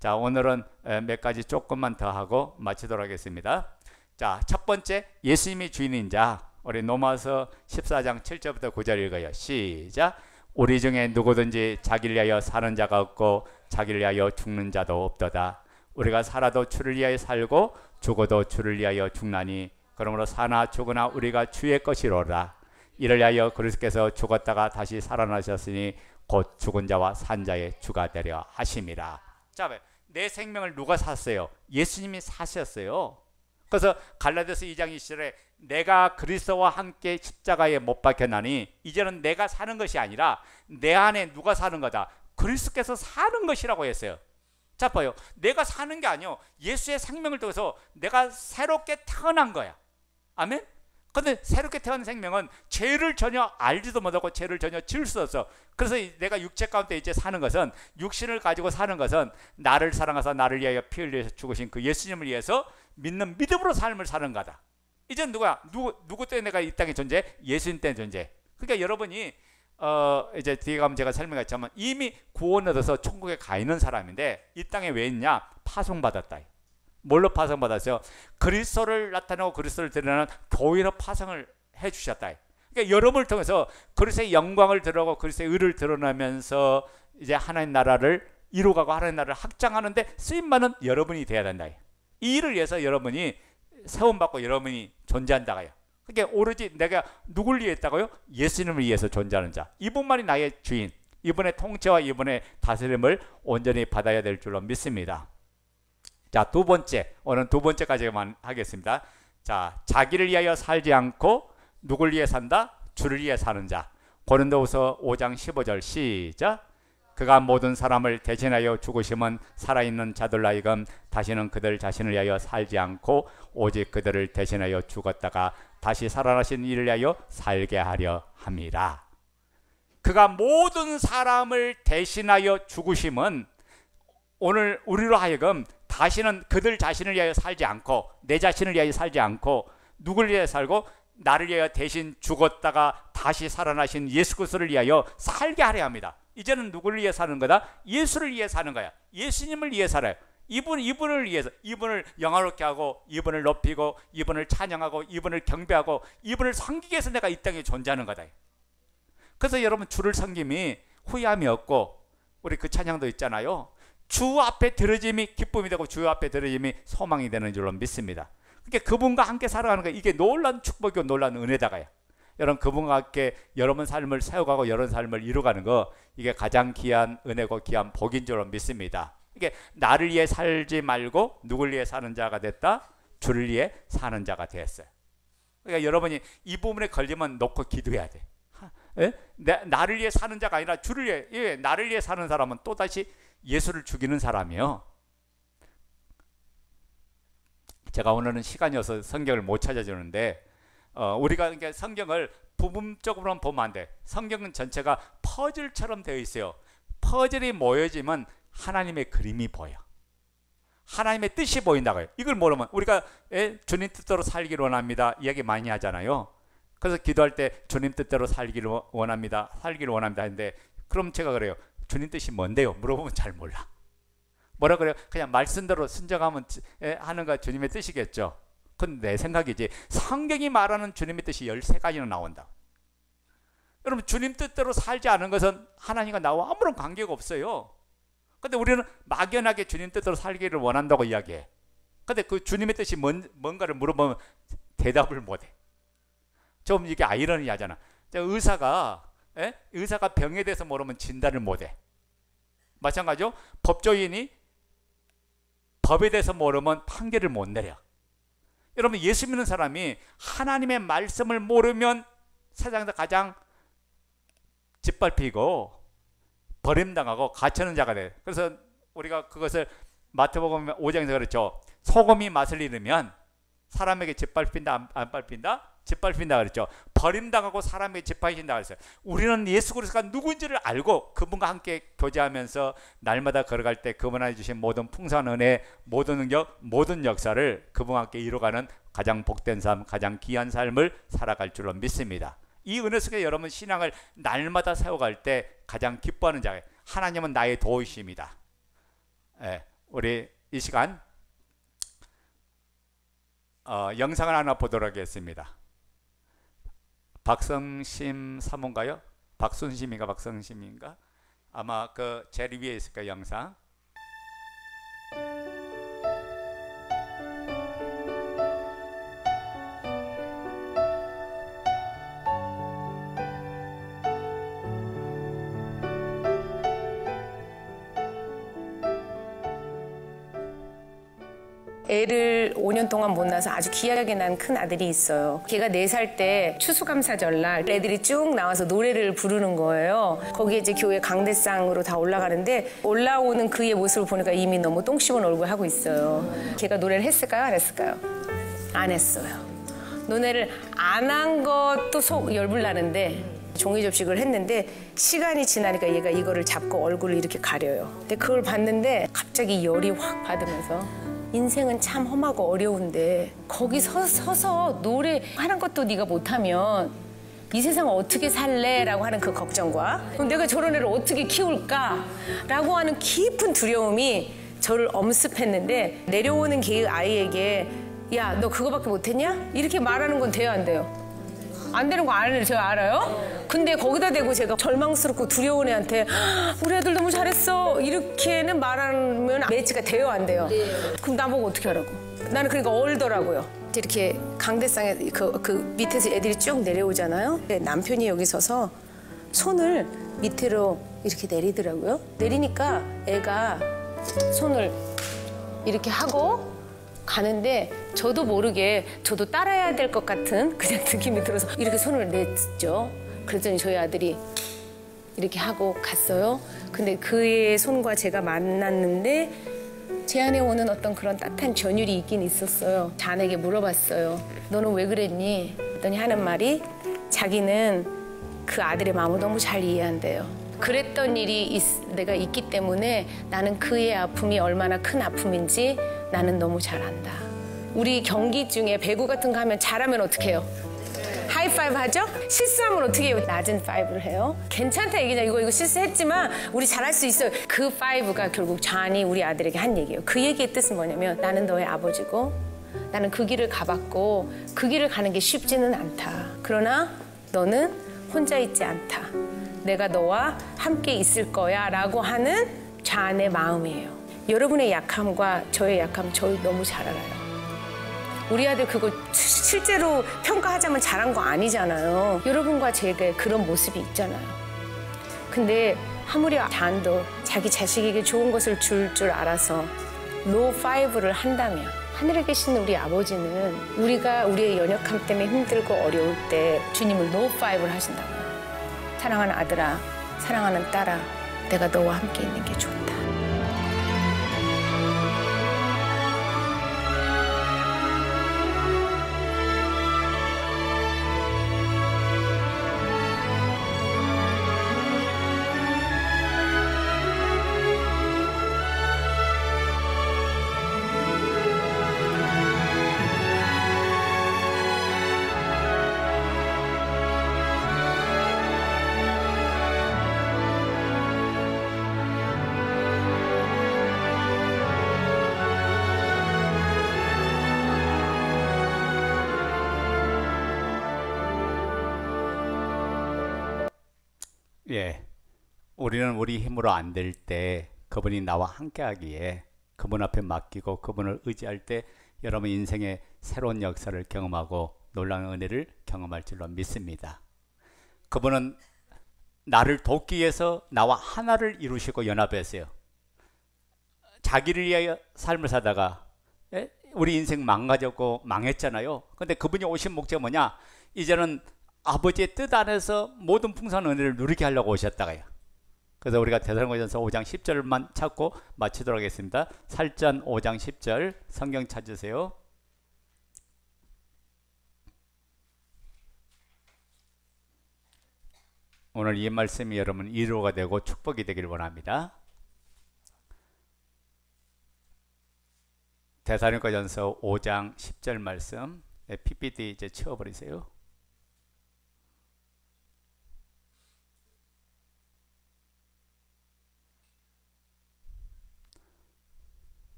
자, 오늘은 몇 가지 조금만 더 하고 마치도록 하겠습니다. 자, 첫 번째, 예수님이 주인인 자. 우리 로마서 14장 7절부터 9절 읽어요. 시작. 우리 중에 누구든지 자기를 위하여 사는 자가 없고 자기를 위하여 죽는 자도 없도다. 우리가 살아도 주를 위하여 살고 죽어도 주를 위하여 죽나니 그러므로 사나 죽으나 우리가 주의 것이로라. 이를 위하여 그리스도께서 죽었다가 다시 살아나셨으니 곧 죽은 자와 산 자의 주가 되려 하심이라. 자, 내 생명을 누가 샀어요? 예수님이 사셨어요. 그래서 갈라디아서 2장 20절에 내가 그리스도와 함께 십자가에 못 박혔나니 이제는 내가 사는 것이 아니라 내 안에 누가 사는 거다? 그리스도께서 사는 것이라고 했어요. 자, 봐요. 내가 사는 게 아니요. 예수의 생명을 통해서 내가 새롭게 태어난 거야. 아멘? 근데 새롭게 태어난 생명은 죄를 전혀 알지도 못하고 죄를 전혀 지을 수 없어. 그래서 내가 육체 가운데 이제 사는 것은, 육신을 가지고 사는 것은 나를 사랑하사 나를 위하여 피 흘려서 죽으신 그 예수님을 위해서 믿는 믿음으로 삶을 사는 거다. 이젠 누구야? 누구 때문에 내가 이 땅에 존재? 예수님 때문에 존재. 그러니까 여러분이 이제 뒤에 가면 제가 설명했지만 이미 구원 얻어서 천국에 가 있는 사람인데 이 땅에 왜 있냐? 파송받았다. 뭘로 파송받았어요? 그리스도를 나타내고 그리스도를 드러내는 교회로 파송을 해주셨다. 그러니까 여러분을 통해서 그리스도의 영광을 드러내고 그리스도의 의를 드러내면서 이제 하나님 나라를 이루어가고 하나님 나라를 확장하는데 쓰임받는 여러분이 돼야 된다. 이 일을 위해서 여러분이 세움받고 여러분이 존재한다고요. 그러니까 오로지 내가 누굴 위해 했다고요? 예수님을 위해서 존재하는 자. 이분만이 나의 주인, 이분의 통치와 이분의 다스림을 온전히 받아야 될 줄로 믿습니다. 자, 두 번째, 오늘 두 번째까지만 하겠습니다. 자, 자기를 위하여 살지 않고 누굴 위해 산다? 주를 위해 사는 자. 고린도후서 5장 15절 시작. 그가 모든 사람을 대신하여 죽으심은 살아있는 자들로 하여금 다시는 그들 자신을 위하여 살지 않고 오직 그들을 대신하여 죽었다가 다시 살아나신 이를 위하여 살게 하려 함이라. 그가 모든 사람을 대신하여 죽으심은 오늘 우리로 하여금 다시는 그들 자신을 위하여 살지 않고 내 자신을 위하여 살지 않고 누굴 위하여 살고 나를 위하여 대신 죽었다가 다시 살아나신 예수 그리스도를 위하여 살게 하려 합니다. 이제는 누구를 위해 사는 거다? 예수를 위해 사는 거야. 예수님을 위해 살아요. 이분을 위해서, 이분을 영화롭게 하고 이분을 높이고 이분을 찬양하고 이분을 경배하고 이분을 섬기기 위해서 내가 이 땅에 존재하는 거다. 그래서 여러분 주를 섬김이 후회함이 없고 우리 그 찬양도 있잖아요. 주 앞에 드러짐이 기쁨이 되고 주 앞에 드러짐이 소망이 되는 줄로 믿습니다. 그러니까 그분과 함께 살아가는 거 이게 놀라운 축복이고 놀라운 은혜다가요. 여러분 그분과 함께 여러분 삶을 세워가고 여러분 삶을 이루어가는 거 이게 가장 귀한 은혜고 귀한 복인 줄로 믿습니다. 이게 나를 위해 살지 말고 누굴 위해 사는 자가 됐다? 주를 위해 사는 자가 됐어요. 그러니까 여러분이 이 부분에 걸리면 놓고 기도해야 돼. 예? 나를 위해 사는 자가 아니라 주를 위해, 예, 나를 위해 사는 사람은 또다시 예수를 죽이는 사람이에요. 제가 오늘은 시간이 없어서 성경을 못 찾아주는데 우리가 그러니까 성경을 부분적으로만 보면 안 돼. 성경은 전체가 퍼즐처럼 되어 있어요. 퍼즐이 모여지면 하나님의 그림이 보여. 하나님의 뜻이 보인다고요. 이걸 모르면 우리가 주님 뜻대로 살기를 원합니다 이야기 많이 하잖아요. 그래서 기도할 때 주님 뜻대로 살기를 원합니다 하는데 그럼 제가 그래요. 주님 뜻이 뭔데요? 물어보면 잘 몰라. 뭐라 그래요? 그냥 말씀대로 순종하면 하는 거 주님의 뜻이겠죠. 그건 내 생각이지. 성경이 말하는 주님의 뜻이 13가지나 나온다. 여러분 주님 뜻대로 살지 않은 것은 하나님과 나와 아무런 관계가 없어요. 근데 우리는 막연하게 주님 뜻대로 살기를 원한다고 이야기해. 근데 그 주님의 뜻이 뭔가를 물어보면 대답을 못해. 좀 이게 아이러니하잖아. 의사가 병에 대해서 모르면 진단을 못해. 마찬가지로 법조인이 법에 대해서 모르면 판결을 못 내려. 여러분 예수 믿는 사람이 하나님의 말씀을 모르면 세상에서 가장 짓밟히고 버림당하고 갇혀는 자가 돼. 그래서 우리가 그것을 마태복음 5장에서 그랬죠. 소금이 맛을 잃으면 사람에게 짓밟힌다 안 밟힌다? 짓밟힌다 그랬죠. 버림당하고 사람에게 짓밟힌다 그랬어요. 우리는 예수 그리스도가 누구인지를 알고 그분과 함께 교제하면서 날마다 걸어갈 때 그분 안에 주신 모든 풍성한 은혜, 모든 능력, 모든 역사를 그분과 함께 이루어가는 가장 복된 삶, 가장 귀한 삶을 살아갈 줄로 믿습니다. 이 은혜 속에 여러분 신앙을 날마다 세워갈 때 가장 기뻐하는 자가 하나님은 나의 도우심이다. 우리 이 시간 영상을 하나 보도록 하겠습니다. 박성심 사모인가요? 박순심인가 박성심인가? 아마 그 제일 위에 있을 거예요. 영상. 애를 5년 동안 못 낳아서 아주 귀하게 난 큰 아들이 있어요. 걔가 4살 때 추수감사절날 애들이 쭉 나와서 노래를 부르는 거예요. 거기에 이제 교회 강대상으로 다 올라가는데 올라오는 그의 모습을 보니까 이미 너무 똥 씹은 얼굴 하고 있어요. 걔가 노래를 했을까요? 안 했을까요? 안 했어요. 노래를 안 한 것도 속 열불 나는데 종이 접식을 했는데 시간이 지나니까 얘가 이거를 잡고 얼굴을 이렇게 가려요. 근데 그걸 봤는데 갑자기 열이 확 받으면서 인생은 참 험하고 어려운데 거기 서서 노래하는 것도 네가 못하면 이 세상 어떻게 살래? 라고 하는 그 걱정과 그럼 내가 저런 애를 어떻게 키울까? 라고 하는 깊은 두려움이 저를 엄습했는데 내려오는 걔의 아이에게 야, 너 그거밖에 못했냐? 이렇게 말하는 건 돼요, 안 돼요? 안 되는 거 제가 알아요? 근데 거기다 대고 제가 절망스럽고 두려운 애한테 우리 애들 너무 잘했어 이렇게는 말하면 매치가 돼요, 안 돼요? 그럼 나보고 어떻게 하라고? 나는 그러니까 얼더라고요. 이렇게 강대상에 그 밑에서 애들이 쭉 내려오잖아요. 남편이 여기 서서 손을 밑으로 이렇게 내리더라고요. 내리니까 애가 손을 이렇게 하고 가는데 저도 모르게 저도 따라야 될 것 같은 그냥 느낌이 들어서 이렇게 손을 냈죠. 그랬더니 저희 아들이 이렇게 하고 갔어요. 근데 그의 손과 제가 만났는데 제 안에 오는 어떤 그런 따뜻한 전율이 있긴 있었어요. 자네에게 물어봤어요. 너는 왜 그랬니? 그랬더니 하는 말이 자기는 그 아들의 마음을 너무 잘 이해한대요. 그랬던 일이 내가 있기 때문에 나는 그의 아픔이 얼마나 큰 아픔인지 나는 너무 잘 안다. 우리 경기 중에 배구 같은 거 하면 잘하면 어떻게 해요? 하이파이브 하죠? 실수하면 어떻게 해요? 낮은 파이브를 해요. 괜찮다 얘기냐. 이거 실수했지만 우리 잘할 수 있어요. 그 파이브가 결국 잔이 우리 아들에게 한 얘기예요. 그 얘기의 뜻은 뭐냐면 나는 너의 아버지고 나는 그 길을 가봤고 그 길을 가는 게 쉽지는 않다. 그러나 너는 혼자 있지 않다. 내가 너와 함께 있을 거야 라고 하는 잔의 마음이에요. 여러분의 약함과 저의 약함 저 너무 잘 알아요. 우리 아들 그거 실제로 평가하자면 잘한 거 아니잖아요. 여러분과 제게 그런 모습이 있잖아요. 근데 아무리 잔도 자기 자식에게 좋은 것을 줄 알아서 노 파이브를 한다면 하늘에 계신 우리 아버지는 우리가 우리의 연약함 때문에 힘들고 어려울 때 주님을 노 파이브를 하신다고요. 사랑하는 아들아, 사랑하는 딸아, 내가 너와 함께 있는 게 좋다. 예, 우리는 우리 힘으로 안 될 때 그분이 나와 함께 하기에 그분 앞에 맡기고 그분을 의지할 때 여러분 인생의 새로운 역사를 경험하고 놀라운 은혜를 경험할 줄로 믿습니다. 그분은 나를 돕기 위해서 나와 하나를 이루시고 연합했어요. 자기를 위하여 삶을 살다가 우리 인생 망가졌고 망했잖아요. 근데 그분이 오신 목적이 뭐냐? 이제는 아버지의 뜻 안에서 모든 풍성한 은혜를 누리게 하려고 오셨다가요. 그래서 우리가 데살로니가전서 5장 10절만 찾고 마치도록 하겠습니다. 살전 5장 10절 성경 찾으세요. 오늘 이 말씀이 여러분 위로가 되고 축복이 되길 원합니다. 데살로니가전서 5장 10절 말씀 PPT 이제 치워버리세요.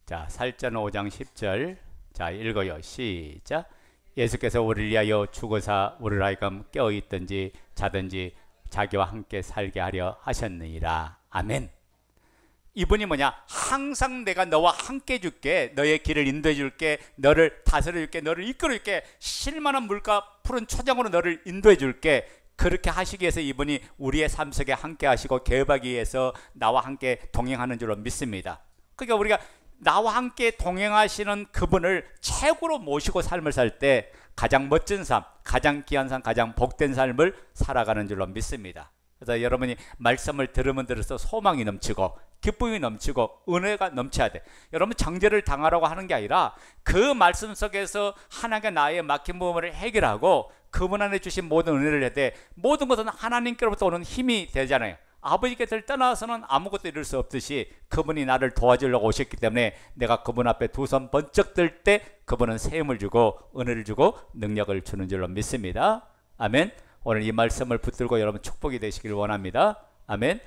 자, 살전 5장 10절 자 읽어요. 시작. 예수께서 우리를 위하여 죽으사 우리를 하여금 깨어있든지 자든지 자기와 함께 살게 하려 하셨느니라. 아멘. 이분이 뭐냐? 항상 내가 너와 함께 해줄게, 너의 길을 인도해 줄게, 너를 다스려 줄게, 너를 이끌어 줄게, 쉴만한 물가 푸른 초장으로 너를 인도해 줄게. 그렇게 하시기 위해서 이분이 우리의 삶 속에 함께 하시고 개혁하기 위해서 나와 함께 동행하는 줄로 믿습니다. 그러니까 우리가 나와 함께 동행하시는 그분을 최고로 모시고 삶을 살 때 가장 멋진 삶, 가장 귀한 삶, 가장 복된 삶을 살아가는 줄로 믿습니다. 그래서 여러분이 말씀을 들으면 들을수록 소망이 넘치고 기쁨이 넘치고 은혜가 넘쳐야 돼. 여러분 정죄를 당하라고 하는 게 아니라 그 말씀 속에서 하나님께 나의 막힌 부분을 해결하고 그분 안에 주신 모든 은혜를 해야 돼. 모든 것은 하나님께로부터 오는 힘이 되잖아요. 아버지께를 떠나서는 아무것도 이룰 수 없듯이 그분이 나를 도와주려고 오셨기 때문에 내가 그분 앞에 두 손 번쩍 들 때 그분은 새 힘을 주고 은혜를 주고 능력을 주는 줄로 믿습니다. 아멘. 오늘 이 말씀을 붙들고 여러분 축복이 되시길 원합니다. 아멘.